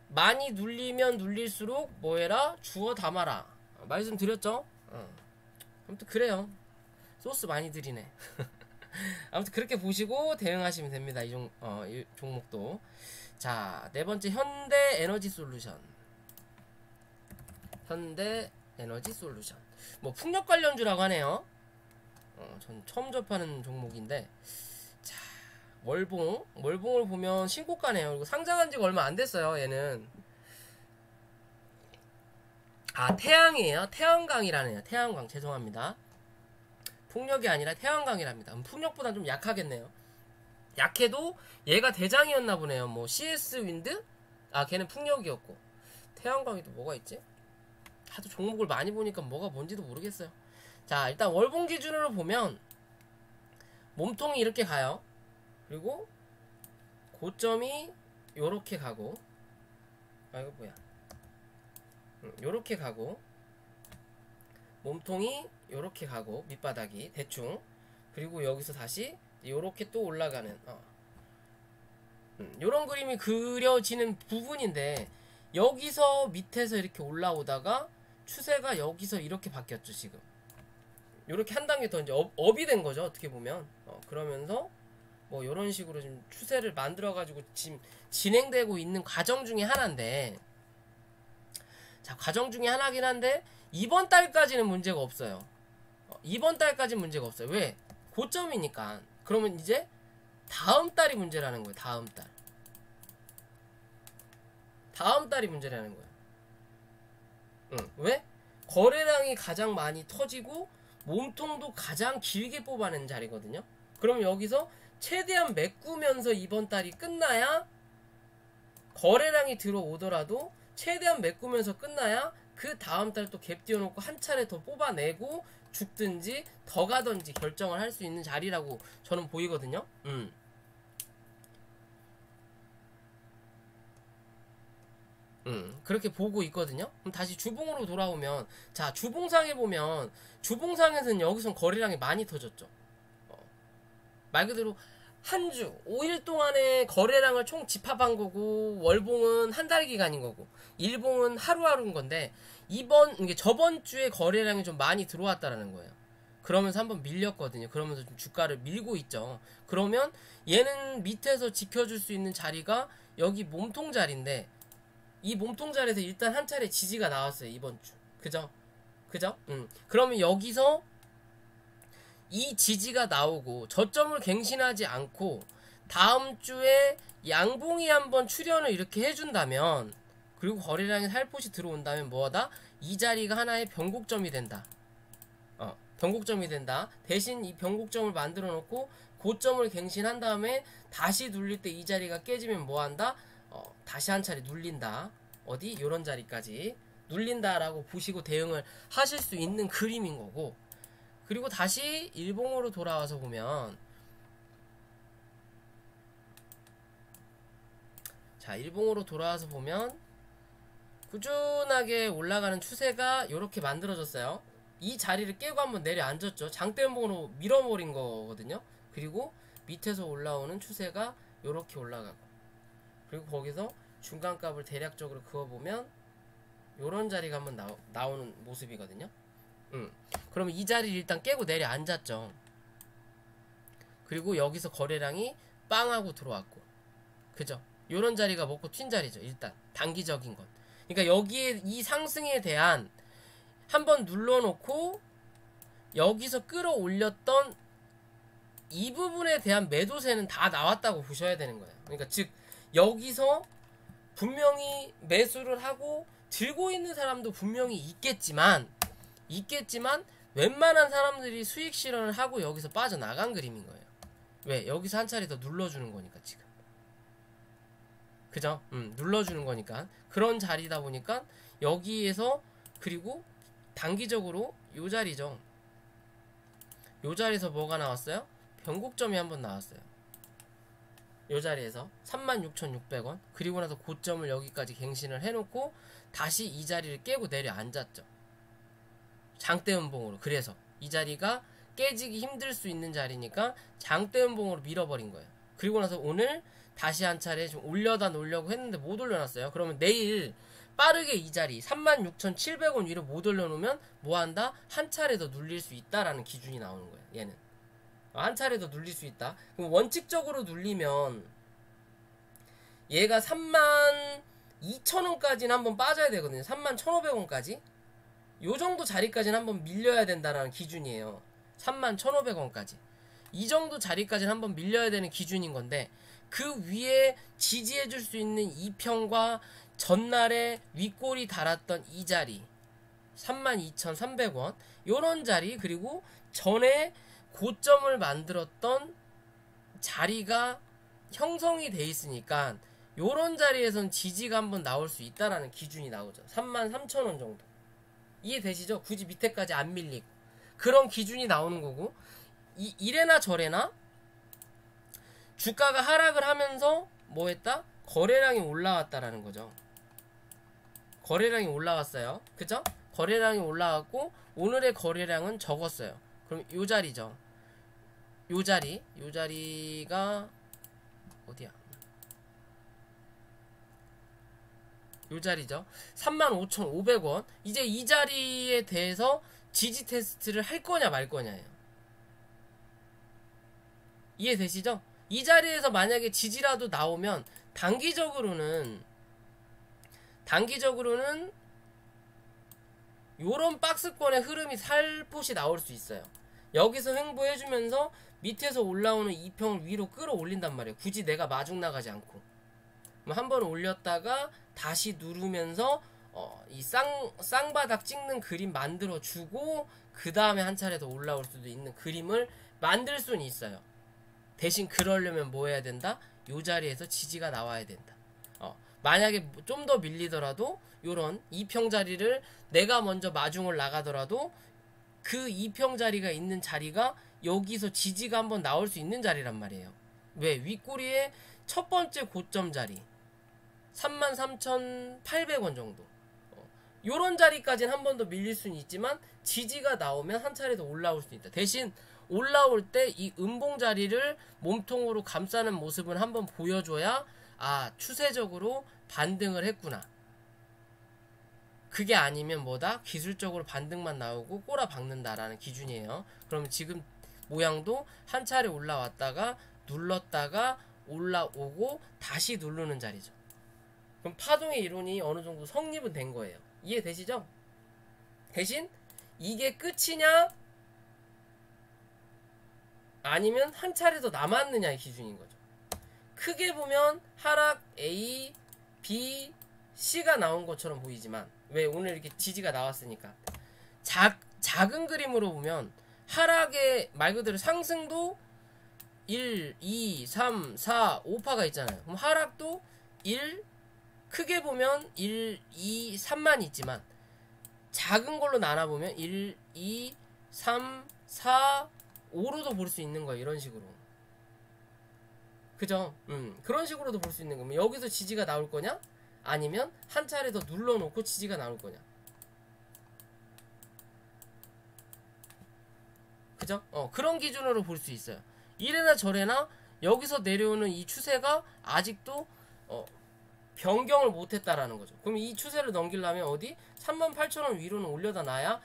많이 눌리면 눌릴수록 뭐해라? 주워 담아라. 말씀드렸죠. 아무튼 그래요. 소스 많이 들이네. 아무튼 그렇게 보시고 대응하시면 됩니다. 이 종목도. 자, 네 번째 현대에너지솔루션. 현대에너지솔루션. 뭐 풍력 관련주라고 하네요. 전 처음 접하는 종목인데. 자, 월봉을 보면 신고가네요. 그리고 상장한 지가 얼마 안 됐어요. 얘는. 아, 태양이에요. 태양광이라네요. 태양광. 죄송합니다. 풍력이 아니라 태양광이랍니다. 풍력보다 좀 약하겠네요. 약해도 얘가 대장이었나 보네요. 뭐 CS 윈드? 아, 걔는 풍력이었고. 태양광이 또 뭐가 있지? 하도 종목을 많이 보니까 뭐가 뭔지도 모르겠어요. 자, 일단 월봉 기준으로 보면 몸통이 이렇게 가요. 그리고 고점이 요렇게 가고, 아, 이거 뭐야, 요렇게 가고, 몸통이 요렇게 가고, 밑바닥이 대충, 그리고 여기서 다시 요렇게 또 올라가는 요런 그림이 그려지는 부분인데, 여기서 밑에서 이렇게 올라오다가 추세가 여기서 이렇게 바뀌었죠. 지금 요렇게 한 단계 더 이제 업이 된 거죠. 어떻게 보면. 그러면서 뭐 요런 식으로 지금 추세를 만들어 가지고 지금 진행되고 있는 과정 중에 하나인데, 자, 과정 중에 하나긴 한데 이번 달까지는 문제가 없어요. 이번 달까지는 문제가 없어요. 왜? 고점이니까. 그러면 이제 다음 달이 문제라는 거예요. 다음 달이 문제라는 거예요. 왜? 거래량이 가장 많이 터지고 몸통도 가장 길게 뽑아낸 자리거든요. 그럼 여기서 최대한 메꾸면서 이번 달이 끝나야, 거래량이 들어오더라도 최대한 메꾸면서 끝나야 그 다음 달 또 갭 띄워놓고 한 차례 더 뽑아내고 죽든지 더 가든지 결정을 할 수 있는 자리라고 저는 보이거든요. 그렇게 보고 있거든요. 그럼 다시 주봉으로 돌아오면, 자, 주봉상에 보면, 주봉상에서는 여기선 거래량이 많이 터졌죠. 말 그대로 한 주, 5일 동안의 거래량을 총 집합한 거고, 월봉은 한 달 기간인 거고, 일봉은 하루하루인 건데, 이게 저번 주에 거래량이 좀 많이 들어왔다라는 거예요. 그러면서 한번 밀렸거든요. 그러면서 좀 주가를 밀고 있죠. 그러면 얘는 밑에서 지켜줄 수 있는 자리가 여기 몸통 자리인데, 이 몸통 자리에서 일단 한 차례 지지가 나왔어요. 이번 주. 그죠? 그러면 여기서 이 지지가 나오고 저점을 갱신하지 않고 다음 주에 양봉이 한번 출현을 이렇게 해준다면, 그리고 거래량이 살포시 들어온다면 뭐하다? 이 자리가 하나의 변곡점이 된다. 변곡점이 된다. 대신 이 변곡점을 만들어 놓고 고점을 갱신한 다음에 다시 눌릴 때 이 자리가 깨지면 뭐한다? 다시 한 차례 눌린다. 어디? 요런 자리까지 눌린다라고 보시고 대응을 하실 수 있는 그림인 거고, 그리고 다시 일봉으로 돌아와서 보면, 자, 일봉으로 돌아와서 보면 꾸준하게 올라가는 추세가 요렇게 만들어졌어요. 이 자리를 깨고 한번 내려앉았죠. 장대음봉으로 밀어버린 거거든요. 그리고 밑에서 올라오는 추세가 요렇게 올라가고, 그리고 거기서 중간값을 대략적으로 그어보면 요런 자리가 한번 나오는 모습이거든요. 그러면 이 자리를 일단 깨고 내려앉았죠. 그리고 여기서 거래량이 빵 하고 들어왔고, 그죠? 요런 자리가 먹고 튄 자리죠. 일단 단기적인 건. 그러니까 여기에 이 상승에 대한 한번 눌러놓고 여기서 끌어올렸던 이 부분에 대한 매도세는 다 나왔다고 보셔야 되는 거예요. 그러니까 즉 여기서 분명히 매수를 하고 들고 있는 사람도 분명히 있겠지만 웬만한 사람들이 수익 실현을 하고 여기서 빠져나간 그림인 거예요. 왜? 여기서 한 차례 더 눌러주는 거니까 지금. 그죠? 눌러주는 거니까. 그런 자리다 보니까 여기에서 그리고 단기적으로 요 자리죠. 요 자리에서 뭐가 나왔어요? 변곡점이 한번 나왔어요. 요 자리에서 36,600원. 그리고 나서 고점을 여기까지 갱신을 해놓고 다시 이 자리를 깨고 내려앉았죠. 장대음봉으로. 그래서 이 자리가 깨지기 힘들 수 있는 자리니까 장대음봉으로 밀어버린 거예요. 그리고 나서 오늘 다시 한 차례 좀 올려다 놓으려고 했는데 못 올려놨어요. 그러면 내일 빠르게 이 자리 36,700원 위로 못 올려놓으면 뭐한다? 한 차례 더 눌릴 수 있다라는 기준이 나오는 거예요. 얘는 한 차례 더 눌릴 수 있다. 그럼 원칙적으로 눌리면 얘가 32,000원까지는 한번 빠져야 되거든요. 31,500원까지 요 정도 자리까지는 한번 밀려야 된다라는 기준이에요. 31,500원까지 이 정도 자리까지는 한번 밀려야 되는 기준인 건데, 그 위에 지지해줄 수 있는 2평과 전날에 윗골이 달았던 이 자리 32,300원 요런 자리, 그리고 전에 고점을 만들었던 자리가 형성이 돼 있으니까 요런 자리에선 지지가 한번 나올 수 있다라는 기준이 나오죠. 33,000원 정도. 이해되시죠? 굳이 밑에까지 안 밀리고 그런 기준이 나오는 거고, 이래나 저래나 주가가 하락을 하면서 뭐 했다? 거래량이 올라왔다라는 거죠. 거래량이 올라왔어요. 그죠? 거래량이 올라왔고 오늘의 거래량은 적었어요. 그럼 요 자리죠. 요 자리가 어디야? 요 자리죠. 35,500원. 이제 이 자리에 대해서 지지 테스트를 할 거냐 말 거냐예요. 이해되시죠? 이 자리에서 만약에 지지라도 나오면 단기적으로는 요런 박스권의 흐름이 살포시 나올 수 있어요. 여기서 횡보해주면서 밑에서 올라오는 2평을 위로 끌어올린단 말이에요. 굳이 내가 마중 나가지 않고 한번 올렸다가 다시 누르면서 이 쌍바닥 찍는 그림 만들어주고 그 다음에 한 차례 더 올라올 수도 있는 그림을 만들 수는 있어요. 대신 그러려면 뭐 해야 된다? 요 자리에서 지지가 나와야 된다. 만약에 좀 더 밀리더라도 요런 2평 자리를 내가 먼저 마중을 나가더라도 그 2평 자리가 있는 자리가 여기서 지지가 한번 나올 수 있는 자리란 말이에요. 왜? 윗꼬리의 첫 번째 고점 자리 33,800원 정도. 요런 자리까지는 한 번 더 밀릴 수는 있지만 지지가 나오면 한 차례 더 올라올 수 있다. 대신 올라올 때 이 음봉 자리를 몸통으로 감싸는 모습을 한번 보여줘야 추세적으로 반등을 했구나. 그게 아니면 뭐다? 기술적으로 반등만 나오고 꼬라 박는다라는 기준이에요. 그러면 지금 모양도 한 차례 올라왔다가 눌렀다가 올라오고 다시 누르는 자리죠. 그럼 파동의 이론이 어느 정도 성립은 된 거예요. 이해되시죠? 대신 이게 끝이냐 아니면 한 차례 더 남았느냐의 기준인 거죠. 크게 보면 하락 A, B, C가 나온 것처럼 보이지만, 왜? 오늘 이렇게 지지가 나왔으니까. 작은 그림으로 보면 하락의 말 그대로 상승도 1, 2, 3, 4, 5파가 있잖아요. 그럼 하락도 1, 크게 보면 1, 2, 3만 있지만 작은 걸로 나눠보면 1, 2, 3, 4, 5로도 볼 수 있는 거예요. 이런 식으로. 그죠? 그런 식으로도 볼 수 있는 거면 여기서 지지가 나올 거냐? 아니면 한 차례 더 눌러놓고 지지가 나올 거냐? 그죠? 그런 기준으로 볼 수 있어요. 이래나 저래나 여기서 내려오는 이 추세가 아직도 변경을 못했다라는 거죠. 그럼 이 추세를 넘기려면 어디? 38,000원 위로는 올려다 놔야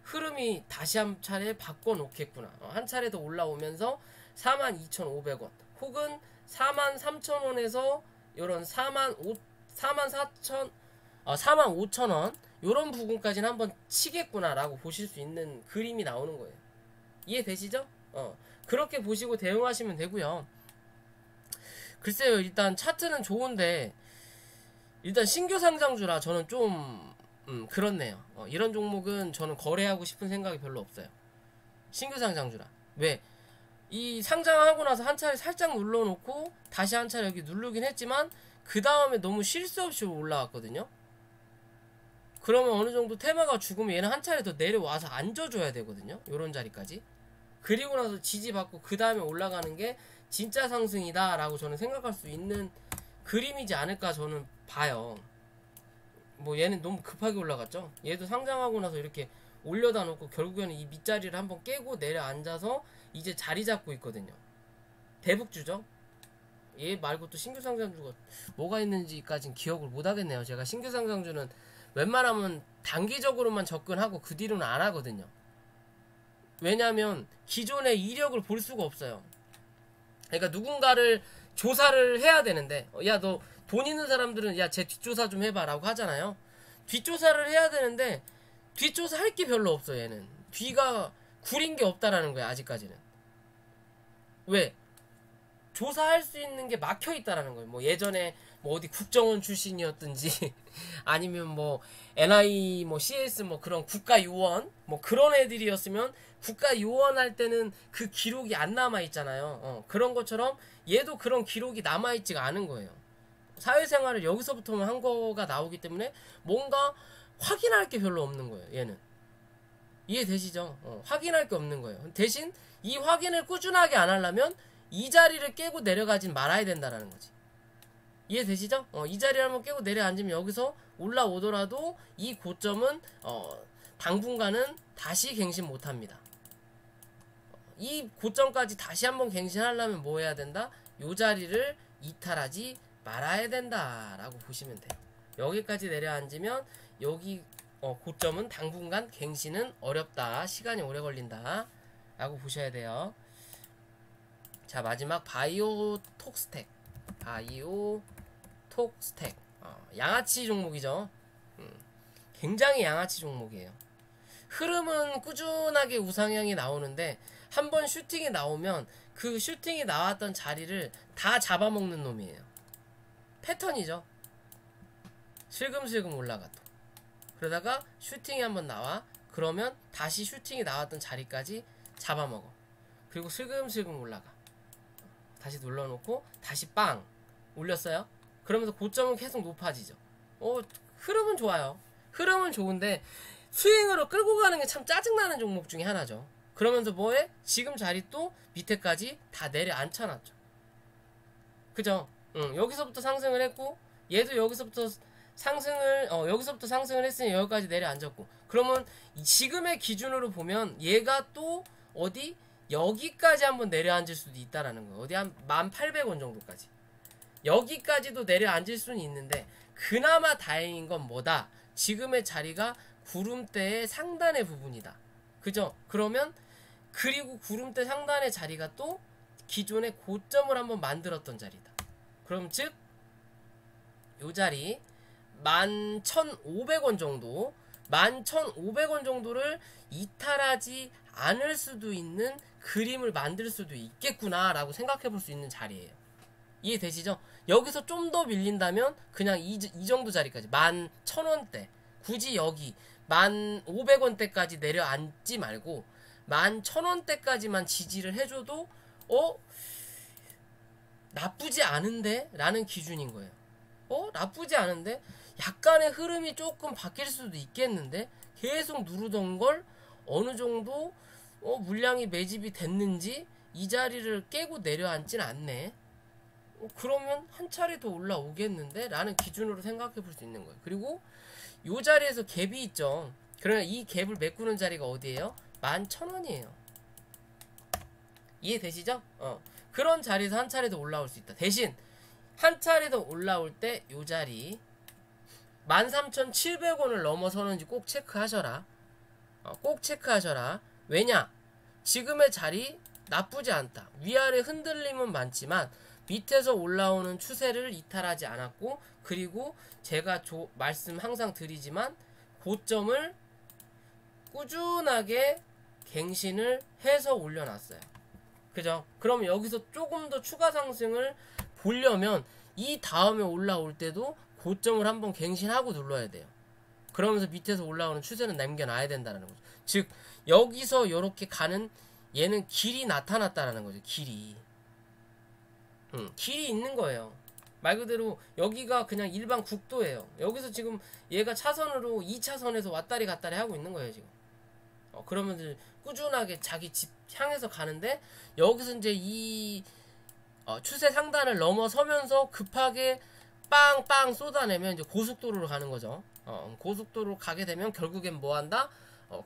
흐름이 다시 한 차례 바꿔놓겠구나. 한 차례 더 올라오면서 42,500원 혹은 43,000원에서 이런 45,000원 요런 부분까지는 한번 치겠구나 라고 보실 수 있는 그림이 나오는 거예요. 이해되시죠? 그렇게 보시고 대응하시면 되고요. 글쎄요, 일단 차트는 좋은데 일단 신규 상장주라 저는 좀 그렇네요. 이런 종목은 저는 거래하고 싶은 생각이 별로 없어요. 신규 상장주라. 왜? 이 상장하고 나서 한 차례 살짝 눌러놓고 다시 한 차례 여기 누르긴 했지만 그 다음에 너무 쉴 새 없이 올라왔거든요. 그러면 어느 정도 테마가 죽으면 얘는 한 차례 더 내려와서 앉아줘야 되거든요. 요런 자리까지. 그리고 나서 지지받고 그 다음에 올라가는 게 진짜 상승이다 라고 저는 생각할 수 있는 그림이지 않을까 저는 봐요. 뭐 얘는 너무 급하게 올라갔죠. 얘도 상장하고 나서 이렇게 올려다 놓고 결국에는 이 밑자리를 한번 깨고 내려앉아서 이제 자리 잡고 있거든요. 대북주죠. 얘 말고 또 신규 상장주가 뭐가 있는지까진 기억을 못 하겠네요. 제가 신규 상장주는 웬만하면 단기적으로만 접근하고 그 뒤로는 안 하거든요. 왜냐면 기존의 이력을 볼 수가 없어요. 그러니까 누군가를 조사를 해야 되는데 야 너 돈 있는 사람들은 야 쟤 뒷조사 좀 해봐 라고 하잖아요. 뒷조사를 해야 되는데 뒷조사 할 게 별로 없어. 얘는 뒤가 구린 게 없다라는 거야. 아직까지는. 왜? 조사할 수 있는 게 막혀 있다라는 거예요. 뭐 예전에 뭐 어디 국정원 출신이었든지 아니면 뭐 NI 뭐 CS 뭐 그런 국가 요원 뭐 그런 애들이었으면 국가 요원 할 때는 그 기록이 안 남아 있잖아요. 그런 것처럼 얘도 그런 기록이 남아 있지가 않은 거예요. 사회생활을 여기서부터만 한 거가 나오기 때문에 뭔가 확인할 게 별로 없는 거예요. 얘는. 이해되시죠? 확인할 게 없는 거예요. 대신 이 확인을 꾸준하게 안 하려면 이 자리를 깨고 내려가진 말아야 된다라는 거지. 이해되시죠? 이 자리를 한번 깨고 내려앉으면 여기서 올라오더라도 이 고점은 당분간은 다시 갱신 못합니다. 이 고점까지 다시 한번 갱신하려면 뭐 해야 된다? 요 자리를 이탈하지 말아야 된다라고 보시면 돼요. 여기까지 내려앉으면 여기 고점은 당분간 갱신은 어렵다. 시간이 오래 걸린다 라고 보셔야 돼요. 자, 마지막 바이오톡스텍. 바이오톡스텍. 양아치 종목이죠. 굉장히 양아치 종목이에요. 흐름은 꾸준하게 우상향이 나오는데 한번 슈팅이 나오면 그 슈팅이 나왔던 자리를 다 잡아먹는 놈이에요. 패턴이죠. 슬금슬금 올라가도. 그러다가 슈팅이 한번 나와. 그러면 다시 슈팅이 나왔던 자리까지 잡아먹어. 그리고 슬금슬금 올라가. 다시 눌러놓고 다시 빵 올렸어요. 그러면서 고점은 계속 높아지죠. 흐름은 좋아요. 흐름은 좋은데 스윙으로 끌고 가는 게 참 짜증나는 종목 중에 하나죠. 그러면서 뭐해? 지금 자리 또 밑에까지 다 내려앉혀놨죠. 그죠? 여기서부터 상승을 했고 얘도 여기서부터 상승을 했으니 여기까지 내려앉았고, 그러면 지금의 기준으로 보면 얘가 또 어디 여기까지 한번 내려앉을 수도 있다라는 거예요. 어디 한 1,800원 정도까지 여기까지도 내려앉을 수는 있는데, 그나마 다행인 건 뭐다? 지금의 자리가 구름대의 상단의 부분이다. 그죠? 그러면 그리고 구름대 상단의 자리가 또 기존의 고점을 한번 만들었던 자리다. 그럼 즉 요 자리 11,500원 정도, 11,500원 정도를 이탈하지 않을 수도 있는 그림을 만들 수도 있겠구나 라고 생각해 볼 수 있는 자리예요. 이해되시죠? 여기서 좀 더 밀린다면 그냥 이 정도 자리까지 11,000원대, 굳이 여기 1,500원대까지 내려앉지 말고 11,000원대까지만 지지를 해줘도 나쁘지 않은데? 라는 기준인 거예요. 나쁘지 않은데? 약간의 흐름이 조금 바뀔 수도 있겠는데? 계속 누르던 걸 어느 정도 물량이 매집이 됐는지 이 자리를 깨고 내려앉진 않네. 그러면 한 차례 더 올라오겠는데? 라는 기준으로 생각해 볼 수 있는 거예요. 그리고 이 자리에서 갭이 있죠. 그러면 이 갭을 메꾸는 자리가 어디예요? 11,000원이에요. 이해되시죠? 그런 자리에서 한 차례 더 올라올 수 있다. 대신 한 차례 더 올라올 때 이 자리 13,700원을 넘어서는지 꼭 체크하셔라. 꼭 체크하셔라. 왜냐? 지금의 자리 나쁘지 않다. 위아래 흔들림은 많지만 밑에서 올라오는 추세를 이탈하지 않았고, 그리고 제가 말씀 항상 드리지만 고점을 꾸준하게 갱신을 해서 올려놨어요. 그죠? 그럼 여기서 조금 더 추가 상승을 보려면 이 다음에 올라올 때도 고점을 한번 갱신하고 눌러야 돼요. 그러면서 밑에서 올라오는 추세는 남겨놔야 된다는 거죠. 즉 여기서 이렇게 가는 얘는 길이 나타났다라는 거죠. 길이 있는 거예요. 말 그대로 여기가 그냥 일반 국도예요. 여기서 지금 얘가 차선으로 2차선에서 왔다리 갔다리 하고 있는 거예요 지금. 그러면 꾸준하게 자기 집 향해서 가는데 여기서 이제 이 추세 상단을 넘어서면서 급하게 빵빵 쏟아내면 이제 고속도로로 가는 거죠. 고속도로로 가게 되면 결국엔 뭐 한다?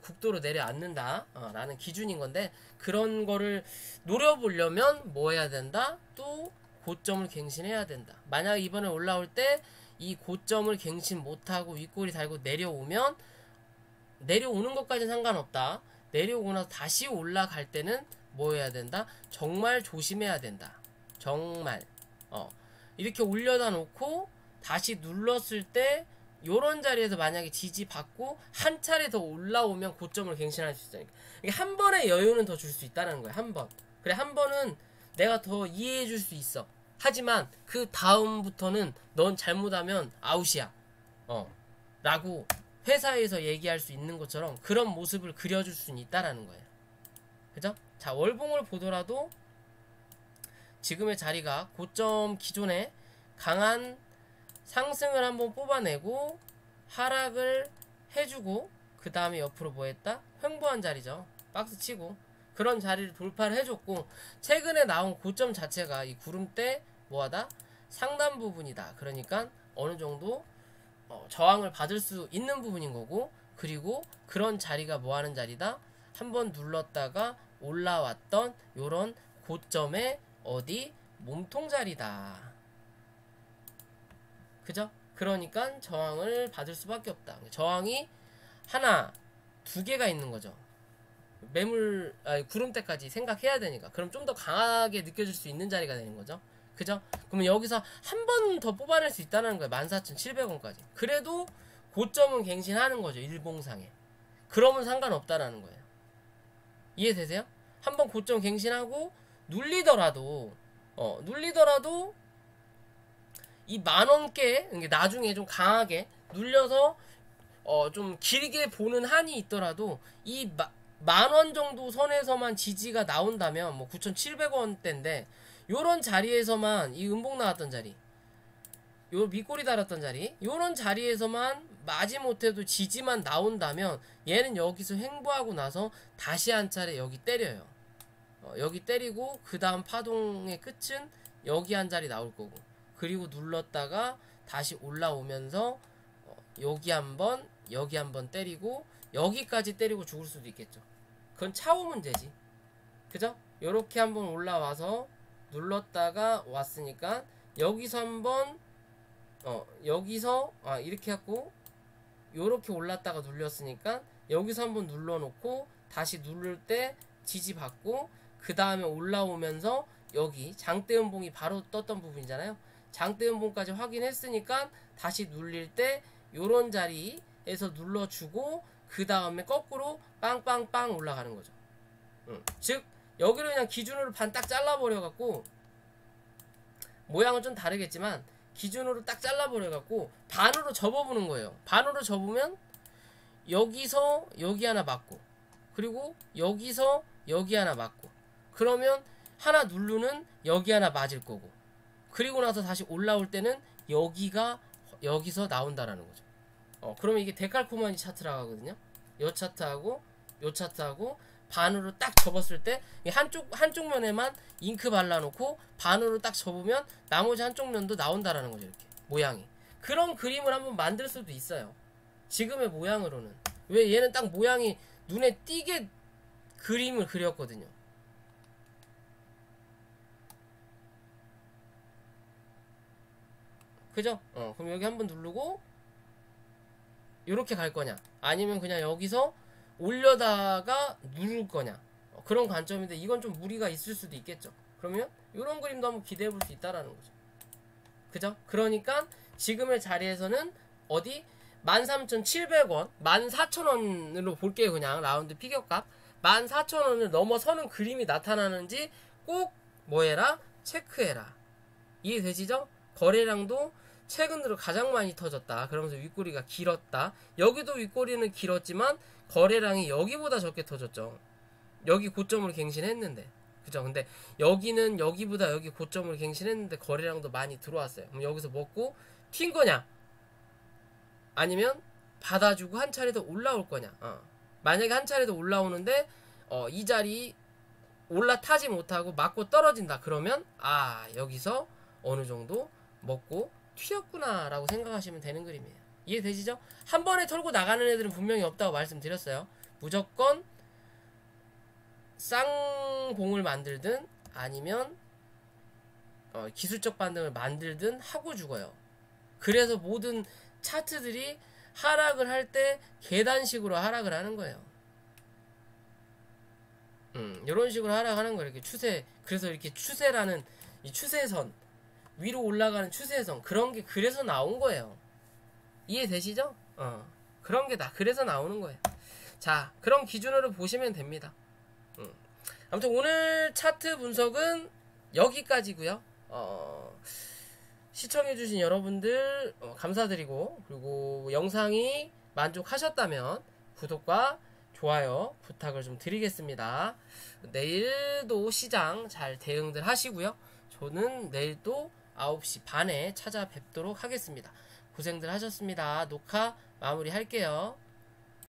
국도로 내려앉는다 라는 기준인 건데, 그런 거를 노려보려면 뭐 해야 된다? 또 고점을 갱신해야 된다. 만약 이번에 올라올 때 이 고점을 갱신 못하고 윗꼬리 달고 내려오면, 내려오는 것까지는 상관없다. 내려오고 나서 다시 올라갈 때는 뭐 해야 된다? 정말 조심해야 된다. 정말 이렇게 올려다 놓고 다시 눌렀을 때 요런 자리에서 만약에 지지받고 한 차례 더 올라오면 고점을 갱신할 수 있으니까, 이게 한 번의 여유는 더 줄 수 있다는 거예요. 한 번. 그래, 한 번은 내가 더 이해해 줄 수 있어. 하지만 그 다음부터는 넌 잘못하면 아웃이야. 라고 회사에서 얘기할 수 있는 것처럼 그런 모습을 그려줄 수는 있다라는 거예요. 그죠? 자, 월봉을 보더라도 지금의 자리가 고점 기존에 강한 상승을 한번 뽑아내고 하락을 해주고 그 다음에 옆으로 뭐 했다? 횡보한 자리죠. 박스 치고 그런 자리를 돌파를 해줬고, 최근에 나온 고점 자체가 이 구름대 뭐하다? 상단 부분이다. 그러니까 어느 정도 저항을 받을 수 있는 부분인 거고, 그리고 그런 자리가 뭐하는 자리다? 한번 눌렀다가 올라왔던 요런 고점의 어디? 몸통 자리다. 그죠? 그러니까 저항을 받을 수밖에 없다. 저항이 하나, 두 개가 있는 거죠. 구름대까지 생각해야 되니까. 그럼 좀 더 강하게 느껴질 수 있는 자리가 되는 거죠. 그죠? 그러면 여기서 한 번 더 뽑아낼 수 있다는 거예요. 14,700원까지. 그래도 고점은 갱신하는 거죠. 일봉상에. 그러면 상관없다라는 거예요. 이해되세요? 한번 고점 갱신하고 눌리더라도 이 만원께 나중에 좀 강하게 눌려서 좀 길게 보는 한이 있더라도 이 만원 정도 선에서만 지지가 나온다면, 뭐 9,700원대인데 요런 자리에서만, 이 음봉 나왔던 자리, 요 밑꼬리 달았던 자리, 요런 자리에서만 마지못해도 지지만 나온다면 얘는 여기서 횡보하고 나서 다시 한 차례 여기 때려요. 여기 때리고 그 다음 파동의 끝은 여기 한 자리 나올 거고, 그리고 눌렀다가 다시 올라오면서 여기 한번 여기 한번 때리고 여기까지 때리고 죽을 수도 있겠죠. 그건 차후 문제지. 그죠? 요렇게 한번 올라와서 눌렀다가 왔으니까 여기서 한번 여기서 이렇게 하고 요렇게 올랐다가 눌렸으니까 여기서 한번 눌러놓고 다시 누를 때 지지받고 그 다음에 올라오면서 여기 장대음봉이 바로 떴던 부분이잖아요. 장대음봉까지 확인했으니까 다시 눌릴 때 요런 자리에서 눌러주고 그 다음에 거꾸로 빵빵빵 올라가는 거죠. 즉 여기를 그냥 기준으로 반 딱 잘라버려갖고, 모양은 좀 다르겠지만 기준으로 딱 잘라버려갖고 반으로 접어보는 거예요. 반으로 접으면 여기서 여기 하나 맞고, 그리고 여기서 여기 하나 맞고, 그러면 하나 누르는 여기 하나 맞을 거고, 그리고 나서 다시 올라올 때는 여기서 나온다라는 거죠. 그러면 이게 데칼코마니 차트라고 하거든요. 요 차트하고 요 차트하고 반으로 딱 접었을 때 한쪽 면에만 잉크 발라놓고 반으로 딱 접으면 나머지 한쪽 면도 나온다라는 거죠. 이렇게 모양이. 그런 그림을 한번 만들 수도 있어요. 지금의 모양으로는. 왜 얘는 딱 모양이 눈에 띄게 그림을 그렸거든요. 그죠? 그럼 여기 한번 누르고 요렇게 갈 거냐, 아니면 그냥 여기서 올려다가 누를 거냐, 그런 관점인데 이건 좀 무리가 있을 수도 있겠죠. 그러면 요런 그림도 한번 기대해 볼 수 있다라는 거죠. 그죠? 그러니까 지금의 자리에서는 어디 13,700원, 14,000원으로 볼게요. 그냥 라운드 피겨값 14,000원을 넘어서는 그림이 나타나는지 꼭 뭐해라? 체크해라. 이해되시죠? 거래량도 최근 들어 가장 많이 터졌다. 그러면서 윗꼬리가 길었다. 여기도 윗꼬리는 길었지만 거래량이 여기보다 적게 터졌죠. 여기 고점을 갱신했는데, 그죠? 근데 여기는 여기보다 여기 고점을 갱신했는데 거래량도 많이 들어왔어요. 그럼 여기서 먹고 튄 거냐? 아니면 받아주고 한 차례 더 올라올 거냐? 만약에 한 차례 더 올라오는데 이 자리 올라타지 못하고 맞고 떨어진다. 그러면 여기서 어느 정도 먹고 튀었구나 라고 생각하시면 되는 그림이에요. 이해되시죠? 한 번에 털고 나가는 애들은 분명히 없다고 말씀드렸어요. 무조건 쌍봉을 만들든 아니면 기술적 반등을 만들든 하고 죽어요. 그래서 모든 차트들이 하락을 할 때 계단식으로 하락을 하는 거예요. 이런 식으로 하락하는 거예요. 이렇게 추세. 그래서 이렇게 추세라는 이 추세선, 위로 올라가는 추세선, 그런 게 그래서 나온 거예요. 이해되시죠? 그런 게 다 그래서 나오는 거예요. 자, 그런 기준으로 보시면 됩니다. 아무튼 오늘 차트 분석은 여기까지고요. 시청해주신 여러분들 감사드리고, 그리고 영상이 만족하셨다면 구독과 좋아요 부탁을 좀 드리겠습니다. 내일도 시장 잘 대응들 하시고요. 저는 내일도 9시 반에 찾아뵙도록 하겠습니다. 고생들 하셨습니다. 녹화 마무리 할게요.